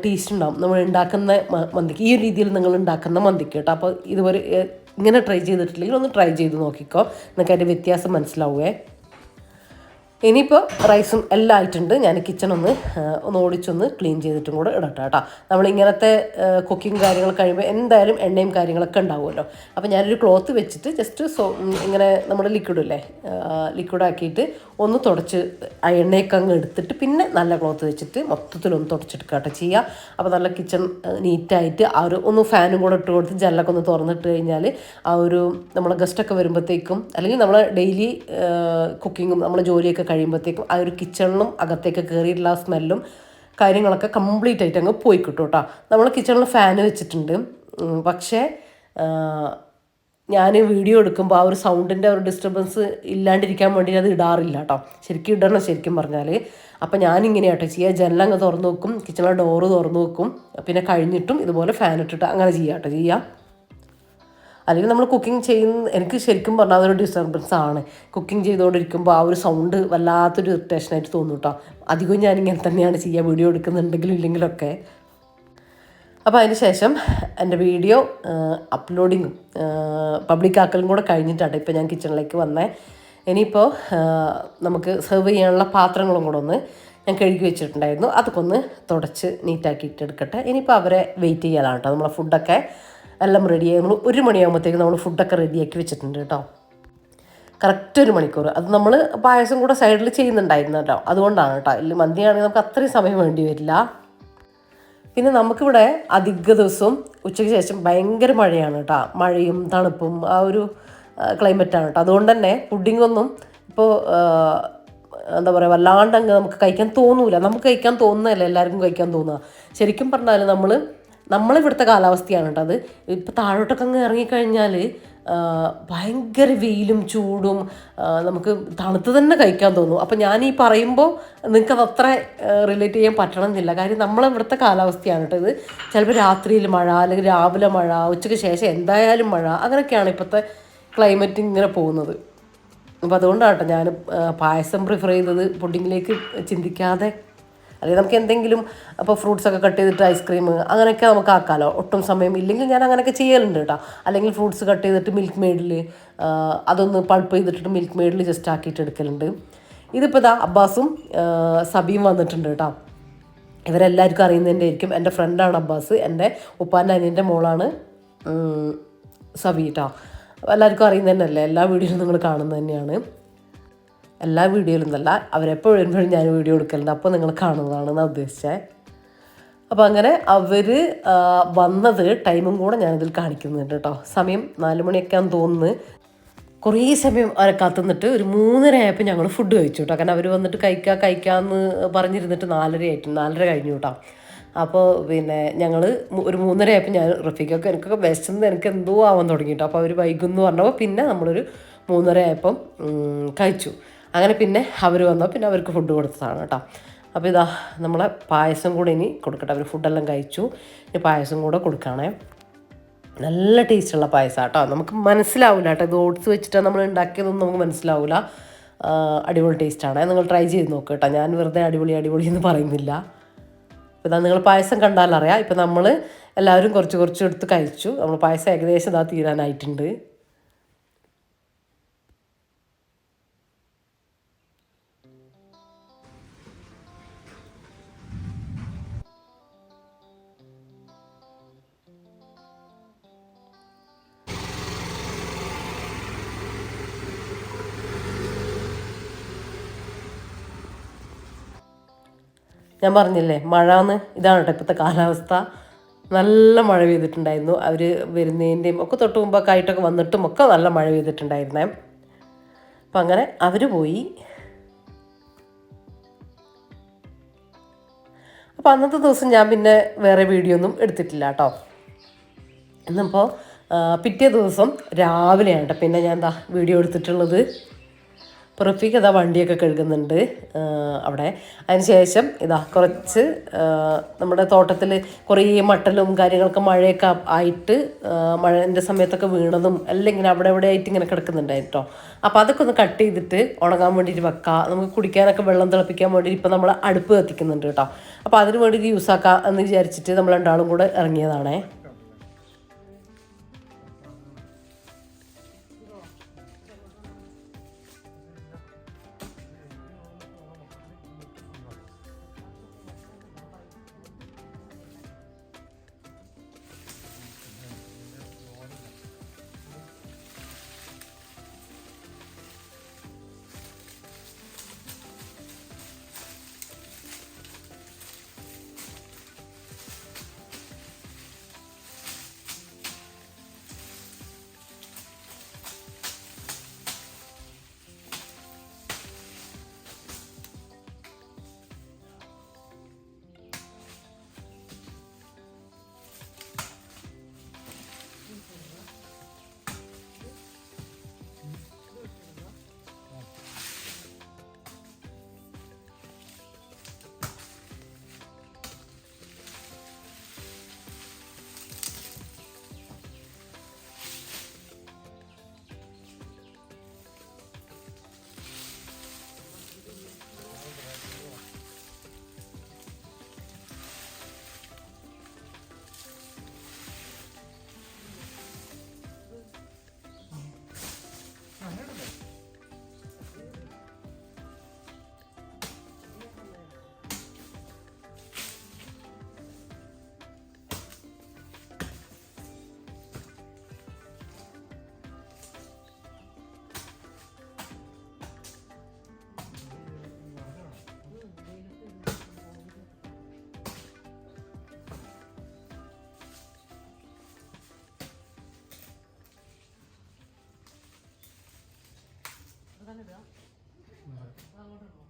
ടേസ്റ്റ് ഉണ്ടാവും നമ്മൾ ഉണ്ടാക്കുന്ന മന്തിക്ക്, ഈ രീതിയിൽ നിങ്ങൾ ഉണ്ടാക്കുന്ന മന്തിക്ക് കേട്ടോ. അപ്പോൾ ഇതുപോലെ ഇങ്ങനെ ട്രൈ ചെയ്തിട്ടില്ലെങ്കിൽ ഒന്ന് ട്രൈ ചെയ്ത് നോക്കിക്കോ, നിങ്ങൾക്ക് അതിൻ്റെ വ്യത്യാസം മനസ്സിലാവുമേ. ഇനിയിപ്പോൾ റൈസും എല്ലാം ആയിട്ടുണ്ട്. ഞാൻ കിച്ചൺ ഒന്ന് ഓടിച്ചൊന്ന് ക്ലീൻ ചെയ്തിട്ടും കൂടെ ഇടട്ടെ കേട്ടോ. നമ്മളിങ്ങനത്തെ കുക്കിംഗ് കാര്യങ്ങൾ കഴിയുമ്പോൾ എന്തായാലും എണ്ണയും കാര്യങ്ങളൊക്കെ ഉണ്ടാവുമല്ലോ. അപ്പോൾ ഞാനൊരു ക്ലോത്ത് വെച്ചിട്ട് ജസ്റ്റ് ഇങ്ങനെ നമ്മുടെ ലിക്വിഡില്ലേ, ലിക്വിഡാക്കിയിട്ട് ഒന്ന് തുടച്ച് ആ എണ്ണയൊക്കെ അങ്ങ് എടുത്തിട്ട് പിന്നെ നല്ല ക്ലോത്ത് വെച്ചിട്ട് മൊത്തത്തിലൊന്ന് തുടച്ചെടുക്കട്ടെ ചെയ്യുക. അപ്പോൾ നല്ല കിച്ചൺ നീറ്റായിട്ട് ആ ഒന്ന് ഫാനും കൂടെ ഇട്ട് കൊടുത്ത് ജനലൊക്കെ ഒന്ന് തുറന്നിട്ട് കഴിഞ്ഞാൽ ആ നമ്മളെ ഗസ്റ്റൊക്കെ വരുമ്പോഴത്തേക്കും അല്ലെങ്കിൽ നമ്മൾ ഡെയിലി കുക്കിങ്ങും നമ്മളെ ജോലിയൊക്കെ കഴിയുമ്പോഴത്തേക്കും ആ കിച്ചണിലും അകത്തേക്ക് കയറിയിട്ടുള്ള ആ സ്മെല്ലും കാര്യങ്ങളൊക്കെ കംപ്ലീറ്റ് ആയിട്ട് അങ്ങ് പോയി കിട്ടും കേട്ടോ. നമ്മൾ കിച്ചണിൽ ഫാന് വെച്ചിട്ടുണ്ട്, പക്ഷേ ഞാൻ വീഡിയോ എടുക്കുമ്പോൾ ആ സൗണ്ടിൻ്റെ ഡിസ്റ്റർബൻസ് ഇല്ലാണ്ടിരിക്കാൻ വേണ്ടി അത് ഇടാറില്ല കേട്ടോ. ശരിക്കും ഇടണം ശരിക്കും പറഞ്ഞാൽ. അപ്പം ഞാനിങ്ങനെയാട്ടോ ചെയ്യുക, ജനലങ്ങ് തുറന്നു വെക്കും, കിച്ചണിലെ ഡോറ് തുറന്നു വെക്കും, പിന്നെ കഴിഞ്ഞിട്ടും ഇതുപോലെ ഫാൻ ഇട്ടിട്ട് അങ്ങനെ ചെയ്യാട്ടോ ചെയ്യുക. അല്ലെങ്കിൽ നമ്മൾ കുക്കിംഗ് എനിക്ക് ശരിക്കും പറഞ്ഞാൽ അതൊരു ഡിസ്റ്റർബൻസ് ആണ്. കുക്കിംഗ് ചെയ്തുകൊണ്ടിരിക്കുമ്പോൾ ആ സൗണ്ട് വല്ലാത്തൊരു ഇറിറ്റേഷനായിട്ട് തോന്നും കേട്ടോ. അധികവും ഞാനിങ്ങനെ തന്നെയാണ് ചെയ്യുക, വീഡിയോ എടുക്കുന്നുണ്ടെങ്കിലും ഇല്ലെങ്കിലൊക്കെ. അപ്പോൾ അതിന് ശേഷം എൻ്റെ വീഡിയോ അപ്ലോഡിങ്ങും പബ്ലിക്കാക്കലും കൂടെ കഴിഞ്ഞിട്ടാണ് ഇപ്പോൾ ഞാൻ കിച്ചണിലേക്ക് വന്നേ. ഇനിയിപ്പോൾ നമുക്ക് സെർവ് ചെയ്യാനുള്ള പാത്രങ്ങളും കൂടെ ഞാൻ കഴുകി വെച്ചിട്ടുണ്ടായിരുന്നു, അതൊക്കെ ഒന്ന് തുടച്ച് നീറ്റാക്കിയിട്ട് എടുക്കട്ടെ. ഇനിയിപ്പോൾ അവരെ വെയിറ്റ് ചെയ്യാനാണ് കേട്ടോ. നമ്മളെ ഫുഡൊക്കെ എല്ലാം റെഡിയായി. നമ്മൾ 1 മണിയാകുമ്പോഴത്തേക്കും നമ്മൾ ഫുഡൊക്കെ റെഡിയാക്കി വെച്ചിട്ടുണ്ട് കേട്ടോ. കറക്റ്റ് 1 മണിക്കൂർ. അത് നമ്മൾ പായസം കൂടെ സൈഡിൽ ചെയ്യുന്നുണ്ടായിരുന്നല്ലോ, അതുകൊണ്ടാണ് കേട്ടോ. ഇല്ല മന്തിയാണെങ്കിൽ നമുക്ക് അത്രയും സമയം വേണ്ടി വരില്ല. പിന്നെ നമുക്കിവിടെ അധിക ദിവസവും ഉച്ചയ്ക്ക് ശേഷം ഭയങ്കര മഴയാണ് കേട്ടോ. മഴയും തണുപ്പും ആ ക്ലൈമറ്റാണ് കേട്ടോ. അതുകൊണ്ട് തന്നെ പുഡിങ്ങൊന്നും ഇപ്പോൾ എന്താ പറയുക വല്ലാണ്ടങ്ങ് നമുക്ക് കഴിക്കാൻ തോന്നൂല. നമുക്ക് കഴിക്കാൻ തോന്നുന്നതല്ല എല്ലാവർക്കും കഴിക്കാൻ തോന്നുക. ശരിക്കും പറഞ്ഞാൽ നമ്മളിവിടുത്തെ കാലാവസ്ഥയാണ് കേട്ടോ അത്. ഇപ്പോൾ താഴോട്ടൊക്കെ അങ്ങ് ഇറങ്ങിക്കഴിഞ്ഞാൽ ഭയങ്കര വെയിലും ചൂടും, നമുക്ക് തണുത്ത് തന്നെ കഴിക്കാൻ തോന്നും. അപ്പോൾ ഞാൻ ഈ പറയുമ്പോൾ നിങ്ങൾക്കത് അത്ര റിലേറ്റ് ചെയ്യാൻ പറ്റണമെന്നില്ല. കാര്യം നമ്മളിവിടുത്തെ കാലാവസ്ഥയാണ് കേട്ടോ ഇത്. ചിലപ്പോൾ രാത്രിയിൽ മഴ, അല്ലെങ്കിൽ രാവിലെ മഴ, ഉച്ചയ്ക്ക് ശേഷം എന്തായാലും മഴ, അങ്ങനെയൊക്കെയാണ് ഇപ്പോഴത്തെ ക്ലൈമറ്റ് ഇങ്ങനെ പോകുന്നത്. അപ്പോൾ അതുകൊണ്ടാണ് കേട്ടോ ഞാൻ പായസം പ്രിഫർ ചെയ്തത് പുഡിങ്ങിലേക്ക് ചിന്തിക്കാതെ. അല്ലെങ്കിൽ നമുക്ക് എന്തെങ്കിലും അപ്പോൾ ഫ്രൂട്ട്സൊക്കെ കട്ട് ചെയ്തിട്ട് ഐസ്ക്രീം അങ്ങനെയൊക്കെ നമുക്ക് ആക്കാമല്ലോ. ഒട്ടും സമയം ഇല്ലെങ്കിൽ ഞാൻ അങ്ങനെയൊക്കെ ചെയ്യലുണ്ട് കേട്ടോ. അല്ലെങ്കിൽ ഫ്രൂട്ട്സ് കട്ട് ചെയ്തിട്ട് മിൽക്ക് മെയ്ഡിൽ അതൊന്ന് പൾപ്പ് ചെയ്തിട്ട് മിൽക്ക് മെയ്ഡിൽ ജസ്റ്റ് ആക്കിയിട്ട് എടുക്കലുണ്ട്. ഇതിപ്പോൾ അബ്ബാസും സബിയും വന്നിട്ടുണ്ട് കേട്ടോ. ഇവരെല്ലാവർക്കും അറിയുന്നതിൻ്റെ ആയിരിക്കും. എൻ്റെ ഫ്രണ്ടാണ് അബ്ബാസ്, എൻ്റെ ഉപ്പാൻ്റെ അനിയൻ്റെ മോളാണ് സബി കേട്ടോ. എല്ലാവർക്കും അറിയുന്നതന്നെയല്ലേ, എല്ലാ വീഡിയോയിലും നിങ്ങൾ കാണുന്നത് തന്നെയാണ്. എല്ലാ വീഡിയോയിലും എന്നല്ല, അവരെപ്പോൾ വരുമ്പോഴും ഞാൻ വീഡിയോ എടുക്കലുണ്ട്, അപ്പോൾ നിങ്ങൾ കാണുന്നതാണെന്നാണ് ഉദ്ദേശിച്ചത്. അപ്പോൾ അങ്ങനെ അവർ വന്നത് ടൈമും കൂടെ ഞാനിതിൽ കാണിക്കുന്നുണ്ട് കേട്ടോ. സമയം 4 മണിയൊക്കെയാണെന്ന് തോന്നുന്നു. കുറേ സമയം അവരെ കാത്തുനിന്നിട്ട് ഒരു 3:30 ആയപ്പോൾ ഞങ്ങൾ ഫുഡ് കഴിച്ചു കേട്ടോ. കാരണം അവർ വന്നിട്ട് കഴിക്കാമെന്ന് പറഞ്ഞിരുന്നിട്ട് 4:30 കഴിഞ്ഞു കേട്ടോ. അപ്പോൾ പിന്നെ ഞങ്ങൾ ഒരു 3:30 ആയപ്പോൾ ഞാൻ റഫീഖൊക്കെ എനിക്കൊക്കെ വിശന്ന് എനിക്ക് എന്തോ ആവാൻ തുടങ്ങി കേട്ടോ. അപ്പോൾ അവർ വൈകുമെന്ന് പറഞ്ഞപ്പോൾ പിന്നെ നമ്മളൊരു 3:30 ആയപ്പം കഴിച്ചു. അങ്ങനെ പിന്നെ അവർ വന്നപ്പോൾ പിന്നെ അവർക്ക് ഫുഡ് കൊടുത്തതാണ് കേട്ടോ. അപ്പോൾ ഇതാ നമ്മളെ പായസം കൂടെ ഇനി കൊടുക്കട്ടെ. അവർ ഫുഡെല്ലാം കഴിച്ചു, ഇനി പായസം കൂടെ കൊടുക്കുകയാണേ. നല്ല ടേസ്റ്റുള്ള പായസം കേട്ടോ. നമുക്ക് മനസ്സിലാവില്ല കേട്ടോ, ഇത് ഓട്സ് വെച്ചിട്ടാണ് നമ്മൾ ഉണ്ടാക്കിയതൊന്നും നമുക്ക് മനസ്സിലാവില്ല. അടിപൊളി ടേസ്റ്റാണ്, നിങ്ങൾ ട്രൈ ചെയ്ത് നോക്കുക കേട്ടോ. ഞാൻ വെറുതെ അടിപൊളി എന്ന് പറയുന്നില്ല. അപ്പോൾ ഇതാ നിങ്ങൾ പായസം കണ്ടാലറിയാം. ഇപ്പോൾ നമ്മൾ എല്ലാവരും കുറച്ച് എടുത്ത് കഴിച്ചു. നമ്മൾ പായസം ഏകദേശം ഇതാ തീരാനായിട്ടുണ്ട്. ഞാൻ പറഞ്ഞില്ലേ മഴന്ന്, ഇതാണ് കേട്ടോ ഇപ്പോഴത്തെ കാലാവസ്ഥ. നല്ല മഴ പെയ്തിട്ടുണ്ടായിരുന്നു. അവർ വരുന്നതിൻ്റെയും ഒക്കെ തൊട്ട് മുമ്പൊക്കെ ആയിട്ടൊക്കെ വന്നിട്ടും ഒക്കെ നല്ല മഴ പെയ്തിട്ടുണ്ടായിരുന്നേ. അപ്പം അങ്ങനെ അവർ പോയി. അപ്പോൾ അന്നത്തെ ദിവസം ഞാൻ പിന്നെ വേറെ വീഡിയോ ഒന്നും എടുത്തിട്ടില്ല കേട്ടോ. എന്നിപ്പോൾ പിറ്റേ ദിവസം രാവിലെയാണ് കേട്ടോ പിന്നെ ഞാൻ വീഡിയോ എടുത്തിട്ടുള്ളത്. പുറത്തേക്ക് വണ്ടിയൊക്കെ കഴുകുന്നുണ്ട് അവിടെ. അതിന് ശേഷം കുറച്ച് നമ്മുടെ തോട്ടത്തിൽ കുറേ മട്ടലും കാര്യങ്ങളൊക്കെ മഴയൊക്കെ ആയിട്ട് മഴേൻ്റെ സമയത്തൊക്കെ വീണതും എല്ലാം ഇങ്ങനെ അവിടെ ആയിട്ട് ഇങ്ങനെ കിടക്കുന്നുണ്ടായിട്ടോ. അപ്പോൾ അതൊക്കെ ഒന്ന് കട്ട് ചെയ്തിട്ട് ഉണങ്ങാൻ വേണ്ടിയിട്ട് വെക്കാം. നമുക്ക് കുടിക്കാനൊക്കെ വെള്ളം തിളപ്പിക്കാൻ വേണ്ടിയിട്ട് ഇപ്പോൾ നമ്മൾ അടുപ്പ് കത്തിക്കുന്നുണ്ട് കേട്ടോ. അപ്പോൾ അതിന് വേണ്ടിയിട്ട് യൂസ് ആക്കാം എന്ന് വിചാരിച്ചിട്ട് നമ്മൾ രണ്ടാളും കൂടെ ഇറങ്ങിയതാണേ.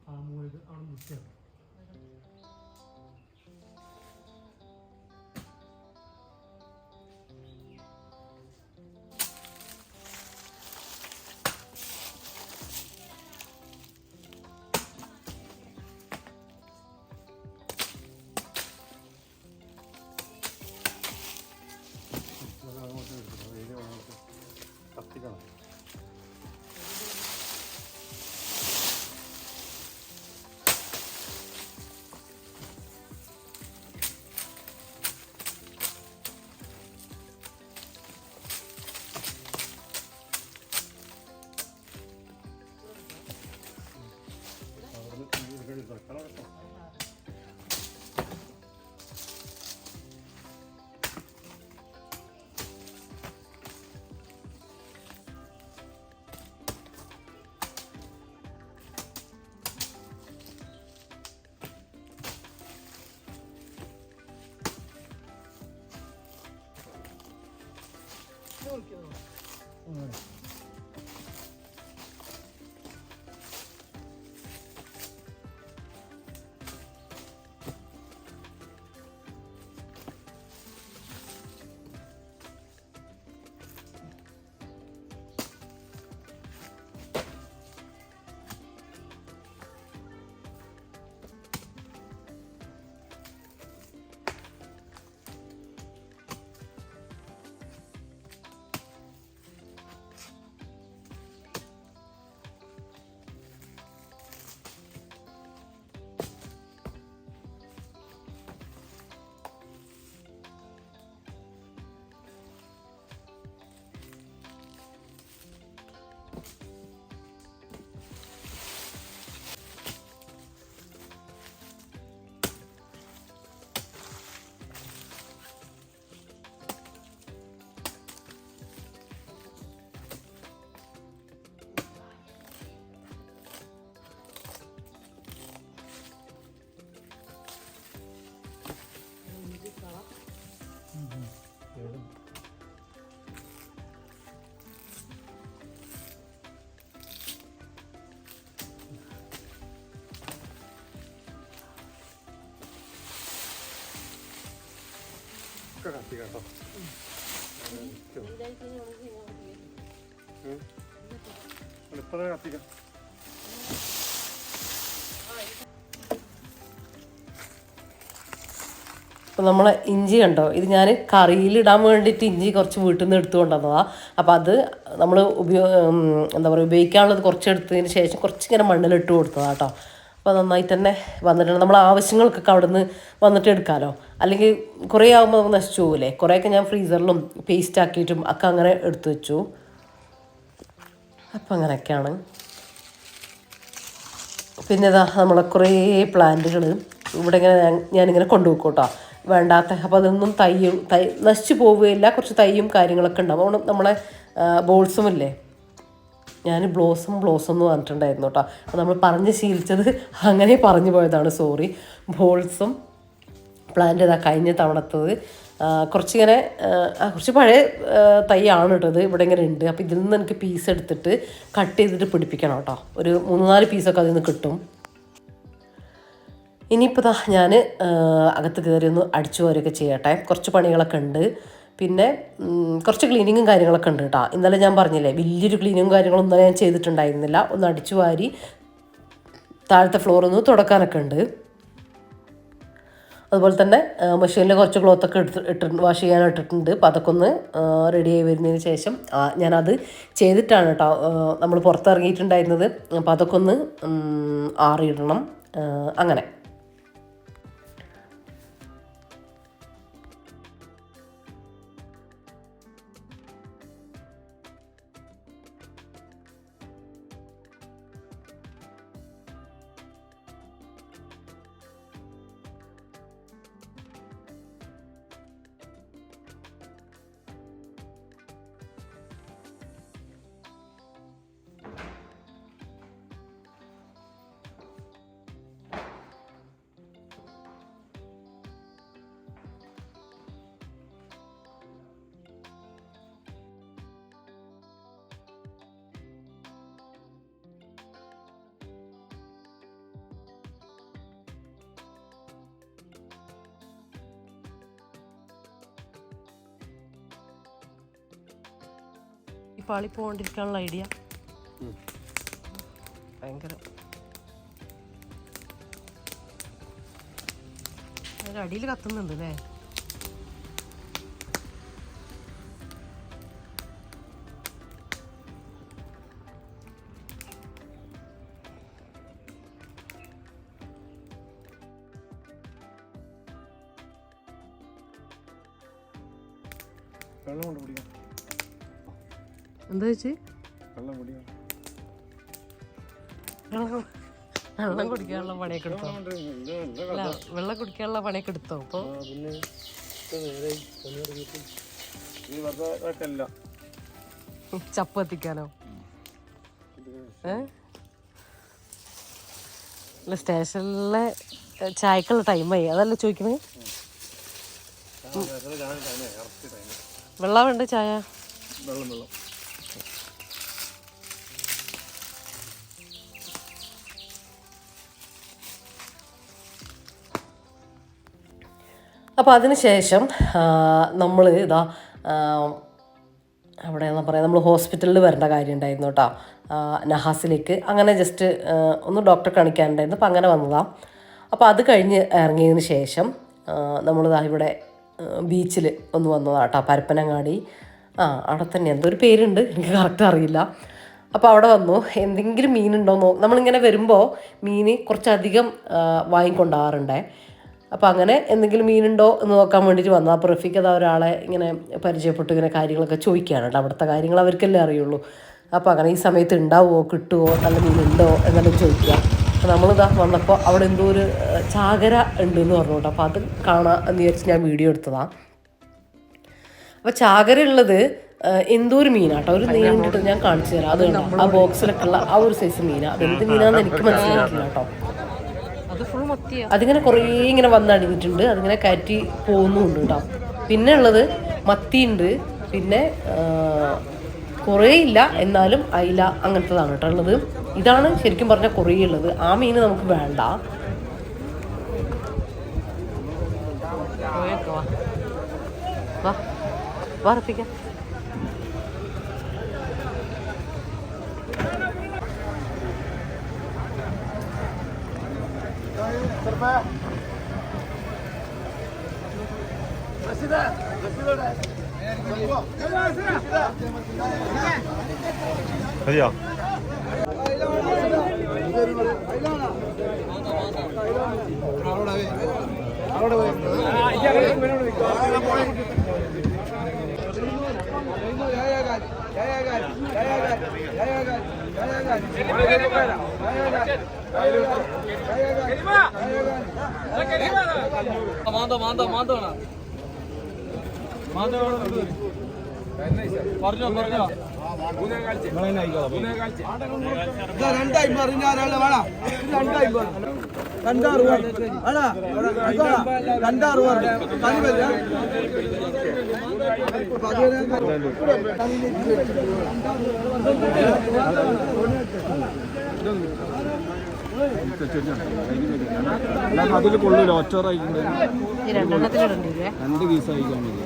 ആ മൂലക്ക് അവിടെ നിൽക്കുക. കത്തിക്കണം. കത്തിക്കാട്ടോ. ഇപ്പഴേ കത്തിക്കാം. അപ്പോൾ നമ്മളെ ഇഞ്ചി കണ്ടോ, ഇത് ഞാൻ കറിയിലിടാൻ വേണ്ടിയിട്ട് ഇഞ്ചി കുറച്ച് വീട്ടിൽ നിന്ന് എടുത്തു കൊണ്ടുവന്നതാണ്. അപ്പോൾ അത് നമ്മൾ എന്താ പറയുക, ഉപയോഗിക്കാനുള്ളത് കുറച്ച് എടുത്തതിന് ശേഷം കുറച്ചിങ്ങനെ മണ്ണിലിട്ട് കൊടുത്തതാണ് കേട്ടോ. അപ്പോൾ നന്നായിട്ട് തന്നെ വന്നിട്ടുണ്ട്. നമ്മൾ ആവശ്യങ്ങൾക്കൊക്കെ അവിടെ നിന്ന് വന്നിട്ട് എടുക്കാമല്ലോ. അല്ലെങ്കിൽ കുറേ ആകുമ്പോൾ നമുക്ക് നശിച്ചു പോകില്ലേ. കുറേയൊക്കെ ഞാൻ ഫ്രീസറിലും പേസ്റ്റ് ആക്കിയിട്ടും ഒക്കെ അങ്ങനെ എടുത്തു വെച്ചു. അപ്പം അങ്ങനെയൊക്കെയാണ്. പിന്നെ ഇതാ നമ്മളെ കുറേ പ്ലാന്റുകൾ ഇവിടെ ഇങ്ങനെ ഞാനിങ്ങനെ കൊണ്ടുപോകും കേട്ടോ, വേണ്ടാത്ത. അപ്പോൾ അതൊന്നും തൈ നശിച്ചു പോവുകയില്ല. കുറച്ച് തൈയും കാര്യങ്ങളൊക്കെ ഉണ്ടാവും. അതുകൊണ്ട് നമ്മളെ ബോൾസും ഇല്ലേ, ഞാൻ ബ്ലോസം എന്ന് പറഞ്ഞിട്ടുണ്ടായിരുന്നു കേട്ടോ. അപ്പോൾ നമ്മൾ പറഞ്ഞ് ശീലിച്ചത് അങ്ങനെ പറഞ്ഞു പോയതാണ്, സോറി. ബോൾസും പ്ലാന്റ് ഇതാ കഴിഞ്ഞ തവണത്തത് കുറച്ചിങ്ങനെ കുറച്ച് പഴയ തൈയാണ് കേട്ടത്. ഇവിടെ ഇങ്ങനെ ഉണ്ട്. അപ്പോൾ ഇതിൽ നിന്ന് എനിക്ക് പീസ് എടുത്തിട്ട് കട്ട് ചെയ്തിട്ട് പിടിപ്പിക്കണം കേട്ടോ. ഒരു 3-4 പീസൊക്കെ അതിൽ നിന്ന് കിട്ടും. ഇനിയിപ്പോൾ ദാ ഞാൻ അകത്ത് കയറി ഒന്ന് അടിച്ചു വാരുകയൊക്കെ ചെയ്യട്ടെ. കുറച്ച് പണികളൊക്കെ ഉണ്ട്. പിന്നെ കുറച്ച് ക്ലീനിങ്ങും കാര്യങ്ങളൊക്കെ ഉണ്ട് കേട്ടോ. ഇന്നലെ ഞാൻ പറഞ്ഞില്ലേ, വലിയൊരു ക്ലീനിങ്ങും കാര്യങ്ങളൊന്നും ഇന്നലെ ഞാൻ ചെയ്തിട്ടുണ്ടായിരുന്നില്ല. ഒന്ന് അടിച്ചു വാരി താഴത്തെ ഫ്ലോറൊന്ന് തുടക്കാനൊക്കെ ഉണ്ട്. അതുപോലെ തന്നെ മെഷീനിൽ കുറച്ച് ക്ലോത്തൊക്കെ വാഷ് ചെയ്യാൻ ഇട്ടിട്ടുണ്ട്. അപ്പോൾ അതൊക്കെ ഒന്ന് റെഡിയായി വരുന്നതിന് ശേഷം ഞാനത് ചെയ്തിട്ടാണ് കേട്ടോ നമ്മൾ പുറത്തിറങ്ങിയിട്ടുണ്ടായിരുന്നത്. അപ്പോൾ അതൊക്കെ ഒന്ന് ആറിയിടണം. അങ്ങനെ പാളി പോകാണ്ടിരിക്കാനുള്ള ഐഡിയ ഭയങ്കര അടിയിൽ കത്തുന്നുണ്ട് അല്ലേ? വെള്ളം കൊണ്ട് കുടിക്കാം. എന്താ വെച്ച് വെള്ളം കുടിക്കാം. വെള്ളം കുടിക്കാനുള്ള പണിയൊക്കെ എടുത്തോ? അല്ല വെള്ളം കുടിക്കാനുള്ള പണിയൊക്കെ എടുത്തോ? അപ്പൊ ചപ്പ് എത്തിക്കാനോ? അല്ല സ്റ്റേഷനിലെ ചായക്കുള്ള ടൈമായി അതല്ല ചോദിക്കുന്നത്. വെള്ളം വേണ്ട ചായ? വെള്ളം വെള്ളം. അപ്പോൾ അതിന് ശേഷം നമ്മൾ ഇതാ അവിടെ എന്താ പറയുക, നമ്മൾ ഹോസ്പിറ്റലിൽ വരേണ്ട കാര്യം ഉണ്ടായിരുന്നു കേട്ടോ, നഹാസിലേക്ക്. അങ്ങനെ ജസ്റ്റ് ഒന്ന് ഡോക്ടറെ കാണിക്കാനുണ്ടായിരുന്നു, അപ്പോൾ അങ്ങനെ വന്നതാണ്. അപ്പോൾ അത് കഴിഞ്ഞ് ഇറങ്ങിയതിന് ശേഷം നമ്മളിതാ ഇവിടെ ബീച്ചിൽ ഒന്ന് വന്നതാണ് കേട്ടോ, പരപ്പനങ്ങാടി. അവിടെ തന്നെ എന്തോ ഒരു പേരുണ്ട്, എനിക്ക് കറക്റ്റ് അറിയില്ല. അപ്പോൾ അവിടെ വന്നു. എന്തെങ്കിലും മീനുണ്ടോയെന്നോ, നമ്മളിങ്ങനെ വരുമ്പോൾ മീൻ കുറച്ചധികം വാങ്ങിക്കൊണ്ടാറുണ്ടേ. അപ്പോൾ അങ്ങനെ എന്തെങ്കിലും മീനുണ്ടോ എന്ന് നോക്കാൻ വേണ്ടിയിട്ട് വന്നു. അപ്പോൾ റഫീഖ് അതാ ഒരാളെ ഇങ്ങനെ പരിചയപ്പെട്ടു, ഇങ്ങനെ കാര്യങ്ങളൊക്കെ ചോദിക്കുകയാണ് കേട്ടോ. അവിടുത്തെ കാര്യങ്ങൾ അവർക്കല്ലേ അറിയുള്ളൂ. അപ്പോൾ അങ്ങനെ ഈ സമയത്ത് ഉണ്ടാവുമോ, കിട്ടുമോ, നല്ല മീനുണ്ടോ എന്നെല്ലാം ചോദിക്കുക. അപ്പോൾ നമ്മളിതാ വന്നപ്പോൾ അവിടെ എന്തോ ഒരു ചാകര ഉണ്ട് എന്ന് പറഞ്ഞു കേട്ടോ. അപ്പോൾ അത് കാണാം എന്ന് വിചാരിച്ച് ഞാൻ വീഡിയോ എടുത്തതാണ്. അപ്പോൾ ചാകര ഉള്ളത് എന്തോ ഒരു മീനാട്ടോ, ഒരു നീണ്ടിട്ട് ഞാൻ കാണിച്ചു തരാം. അത് ആ ബോക്സിലൊക്കെ ഉള്ള ആ ഒരു സൈസ് മീനാണ്. അതെന്ത് മീനാണെന്ന് എനിക്ക് മനസ്സിലായിട്ടില്ല കേട്ടോ. അതിങ്ങനെ കുറേ ഇങ്ങനെ വന്നടിഞ്ഞിട്ടുണ്ട്, അതിങ്ങനെ കയറ്റി പോകുന്നുണ്ട് കേട്ടോ. പിന്നെ ഉള്ളത് മത്തിയുണ്ട്, പിന്നെ കുറേ ഇല്ല എന്നാലും അയില അങ്ങനത്തതാണ് കേട്ടോ ഉള്ളത്. ഇതാണ് ശരിക്കും പറഞ്ഞാൽ കുറേ ഉള്ളത്. ആ മീൻ നമുക്ക് വേണ്ട. വാർപ്പിക്കാം. മതിയോ? രണ്ടായി പറഞ്ഞാലേ വേണം. രണ്ടാറ് രണ്ടാറ് അതിൽ കൊള്ളൂല, ഒച്ചോറായിട്ടുണ്ട്. 2 പീസ് ആയിക്കാൻ മതി.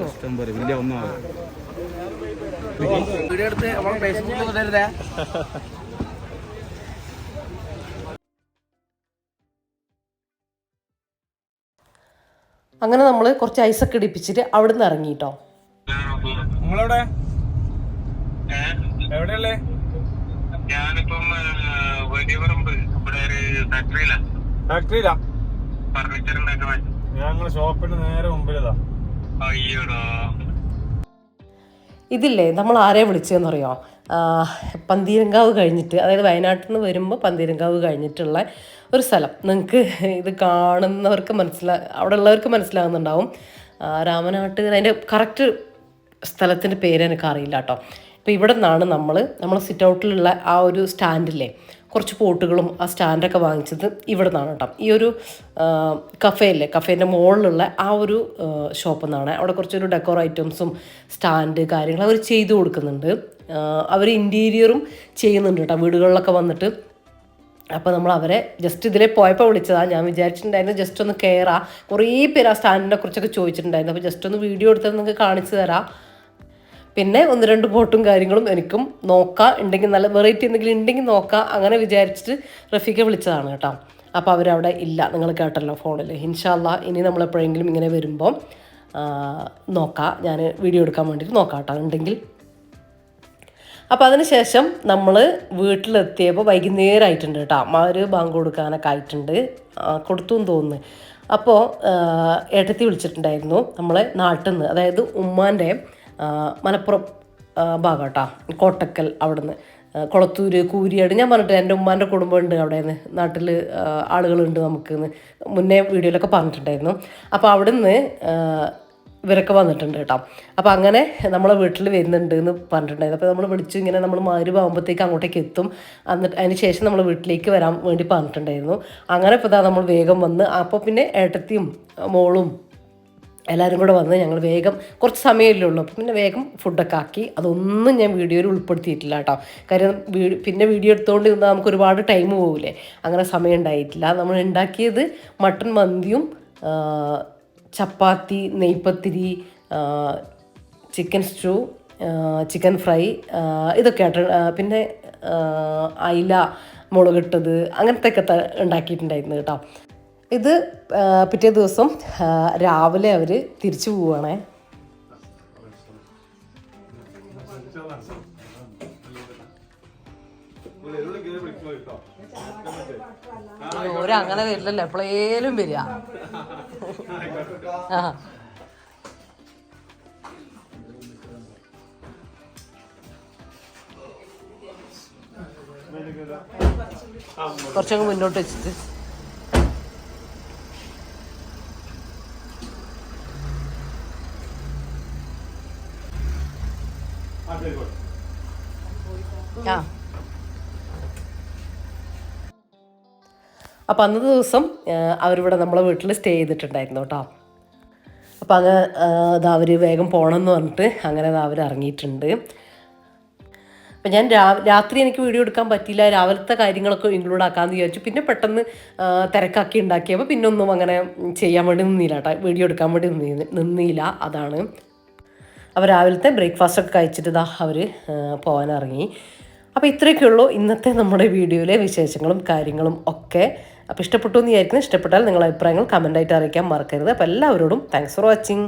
ഇഷ്ടം പോലെ വലിയ ഒന്നാവും. അങ്ങനെ നമ്മൾ കുറച്ച് ഐസൊക്കെ ഇടിപ്പിച്ചിട്ട് അവിടെ നിന്ന് ഇറങ്ങി കേട്ടോ. നിങ്ങളെവിടെ? എവിടെയല്ലേ? ഞാനിപ്പം വലിയപറമ്പ് ഇവിടെ ഒരു ഫാക്ടറിയിലാ ഫർണിച്ചർ ഉണ്ടാക്കാൻ. ഞങ്ങളെ ഷോപ്പിന്റെ നേരെ മുമ്പിലതാ. അയ്യോടാ, ഇതില്ലേ നമ്മൾ ആരെ വിളിച്ചതെന്നറിയോ? പന്തീരങ്കാവ് കഴിഞ്ഞിട്ട്, അതായത് വയനാട്ടിൽ നിന്ന് വരുമ്പോൾ പന്തീരങ്കാവ് കഴിഞ്ഞിട്ടുള്ള ഒരു സ്ഥലം. നിങ്ങൾക്ക് ഇത് കാണുന്നവർക്ക് അവിടെ ഉള്ളവർക്ക് മനസ്സിലാകുന്നുണ്ടാവും. രാമനാട്ട്, അതിൻ്റെ കറക്റ്റ് സ്ഥലത്തിൻ്റെ പേര് എനിക്ക് അറിയില്ല കേട്ടോ. ഇപ്പോൾ ഇവിടെ നിന്നാണ് നമ്മൾ സിറ്റ് ഔട്ടിലുള്ള ആ ഒരു സ്റ്റാൻഡില്ലേ, കുറച്ച് പോട്ടുകളും ആ സ്റ്റാൻഡൊക്കെ വാങ്ങിച്ചത് ഇവിടെ നിന്നാണ് കേട്ടോ. ഈ ഒരു കഫേയില്ലേ, കഫേൻ്റെ മുകളിലുള്ള ആ ഒരു ഷോപ്പിൽ നിന്നാണ്. അവിടെ കുറച്ചൊരു ഡെക്കോർ ഐറ്റംസും സ്റ്റാൻഡ് കാര്യങ്ങൾ അവർ ചെയ്തു കൊടുക്കുന്നുണ്ട്. അവർ ഇൻറ്റീരിയറും ചെയ്യുന്നുണ്ട് കേട്ടോ. വീടുകളിലൊക്കെ വന്നിട്ട് അപ്പോൾ നമ്മൾ അവരെ ജസ്റ്റ് ഇതിലേ പോയപ്പോൾ വിളിച്ചതാണ്. ഞാൻ വിചാരിച്ചിട്ടുണ്ടായിരുന്നു ജസ്റ്റ് ഒന്ന് കയറാം. കുറേ പേര് ആ സ്റ്റാൻഡിനെ കുറിച്ചൊക്കെ ചോദിച്ചിട്ടുണ്ടായിരുന്നു. അപ്പോൾ ജസ്റ്റ് ഒന്ന് വീഡിയോ എടുത്തത് നിങ്ങൾക്ക് കാണിച്ചു തരാം. പിന്നെ 1-2 ബോട്ടും കാര്യങ്ങളും എനിക്കും നോക്കാം, ഉണ്ടെങ്കിൽ നല്ല വെറൈറ്റി എന്തെങ്കിലും ഉണ്ടെങ്കിൽ നോക്കാം, അങ്ങനെ വിചാരിച്ചിട്ട് റഫീഖെ വിളിച്ചതാണ് കേട്ടോ. അപ്പോൾ അവരവിടെ ഇല്ല, നിങ്ങൾ കേട്ടല്ലോ ഫോണിൽ. ഇൻഷാ അല്ലാ ഇനി നമ്മൾ എപ്പോഴെങ്കിലും ഇങ്ങനെ വരുമ്പോൾ നോക്കാം, ഞാൻ വീഡിയോ എടുക്കാൻ വേണ്ടിയിട്ട് നോക്കാം കേട്ടോ ഉണ്ടെങ്കിൽ. അപ്പോൾ അതിന് ശേഷം നമ്മൾ വീട്ടിലെത്തിയപ്പോൾ വൈകുന്നേരമായിട്ടുണ്ട് കേട്ടോ. ഒരു ബാങ്ക് കൊടുക്കാനൊക്കെ ആയിട്ടുണ്ട്, കൊടുത്തു എന്ന് തോന്നുന്നു. അപ്പോൾ ഏട്ടത്തി വിളിച്ചിട്ടുണ്ടായിരുന്നു നമ്മളെ നാട്ടിൽ നിന്ന്, അതായത് ഉമ്മാൻ്റെ മലപ്പുറം ഭാഗം കേട്ടോ, കോട്ടക്കൽ അവിടുന്ന്, കൊളത്തൂര്, കൂരിയാട്. ഞാൻ പറഞ്ഞിട്ട് എൻ്റെ ഉമ്മാൻ്റെ കുടുംബമുണ്ട് അവിടെ നിന്ന്, നാട്ടിൽ ആളുകളുണ്ട് നമുക്ക് മുന്നേ വീഡിയോയിലൊക്കെ പറഞ്ഞിട്ടുണ്ടായിരുന്നു. അപ്പോൾ അവിടുന്ന് ഇവരൊക്കെ വന്നിട്ടുണ്ട് കേട്ടോ. അപ്പോൾ അങ്ങനെ നമ്മളെ വീട്ടിൽ വരുന്നുണ്ട് എന്ന് പറഞ്ഞിട്ടുണ്ടായിരുന്നു. അപ്പോൾ നമ്മൾ വിളിച്ചു, ഇങ്ങനെ നമ്മൾ മഗ്‌രിബാകുമ്പോഴത്തേക്ക് അങ്ങോട്ടേക്ക് എത്തും, എന്നിട്ട് അതിന് ശേഷം നമ്മൾ വീട്ടിലേക്ക് വരാൻ വേണ്ടി പറഞ്ഞിട്ടുണ്ടായിരുന്നു. അങ്ങനെ ഇപ്പോൾ ഇതാ നമ്മൾ വേഗം വന്ന്, അപ്പോൾ പിന്നെ ഏട്ടത്തിയും മോളും എല്ലാവരും കൂടെ വന്ന് ഞങ്ങൾ വേഗം, കുറച്ച് സമയമല്ലേ ഉള്ളൂ, അപ്പോൾ പിന്നെ വേഗം ഫുഡൊക്കെ ആക്കി. അതൊന്നും ഞാൻ വീഡിയോയിൽ ഉൾപ്പെടുത്തിയിട്ടില്ല കേട്ടോ. കാര്യം പിന്നെ വീഡിയോ എടുത്തുകൊണ്ട് ഇരുന്നാൽ നമുക്ക് ഒരുപാട് ടൈം പോകില്ലേ, അങ്ങനെ സമയം ഉണ്ടായിട്ടില്ല. നമ്മൾ ഉണ്ടാക്കിയത് മട്ടൻ മന്തിയും ചപ്പാത്തി, നെയ്പത്തിരി, ചിക്കൻ സ്റ്റൂ, ചിക്കൻ ഫ്രൈ, ഇതൊക്കെ ആയിട്ട്, പിന്നെ അയില മുളകിട്ടത്, അങ്ങനത്തെ ഒക്കെ ഉണ്ടാക്കിയിട്ടുണ്ടായിരുന്നു കേട്ടോ. ഇത് പിറ്റേ ദിവസം രാവിലെ അവർ തിരിച്ചു പോവുകയാണേ. ഓരങ്ങനെ വരില്ലല്ലോ, എപ്പോഴേലും വരിക. കുറച്ചങ്ങ് മുന്നോട്ട് വെച്ചിട്ട് അപ്പം അന്നത്തെ ദിവസം അവരിവിടെ നമ്മളെ വീട്ടിൽ സ്റ്റേ ചെയ്തിട്ടുണ്ടായിരുന്നു കേട്ടോ. അപ്പം അങ്ങ് അവർ വേഗം പോകണമെന്ന് പറഞ്ഞിട്ട് അങ്ങനെ അവർ ഇറങ്ങിയിട്ടുണ്ട്. അപ്പം ഞാൻ രാത്രി എനിക്ക് വീഡിയോ എടുക്കാൻ പറ്റിയില്ല, രാവിലത്തെ കാര്യങ്ങളൊക്കെ ഇൻക്ലൂഡ് ആക്കാമെന്ന് വിചാരിച്ചു. പിന്നെ പെട്ടെന്ന് തിരക്കാക്കി ഉണ്ടാക്കിയപ്പോൾ പിന്നെ ഒന്നും അങ്ങനെ ചെയ്യാൻ വേണ്ടി നിന്നില്ല കേട്ടോ, വീഡിയോ എടുക്കാൻ വേണ്ടി നിന്നില്ല. അതാണ്. അപ്പോൾ രാവിലത്തെ ബ്രേക്ക്ഫാസ്റ്റൊക്കെ കഴിച്ചിട്ട് അവർ പോകാനിറങ്ങി. അപ്പോൾ ഇത്രയൊക്കെ ഉള്ളൂ ഇന്നത്തെ നമ്മുടെ വീഡിയോയിലെ വിശേഷങ്ങളും കാര്യങ്ങളും ഒക്കെ. അപ്പോൾ ഇഷ്ടപ്പെട്ടു എന്ന് വിചാരിക്കുന്നു. ഇഷ്ടപ്പെട്ടാൽ നിങ്ങളുടെ അഭിപ്രായങ്ങൾ കമൻ്റായിട്ട് അറിയിക്കാൻ മറക്കരുത്. അപ്പോൾ എല്ലാവരോടും താങ്ക്സ് ഫോർ വാച്ചിങ്.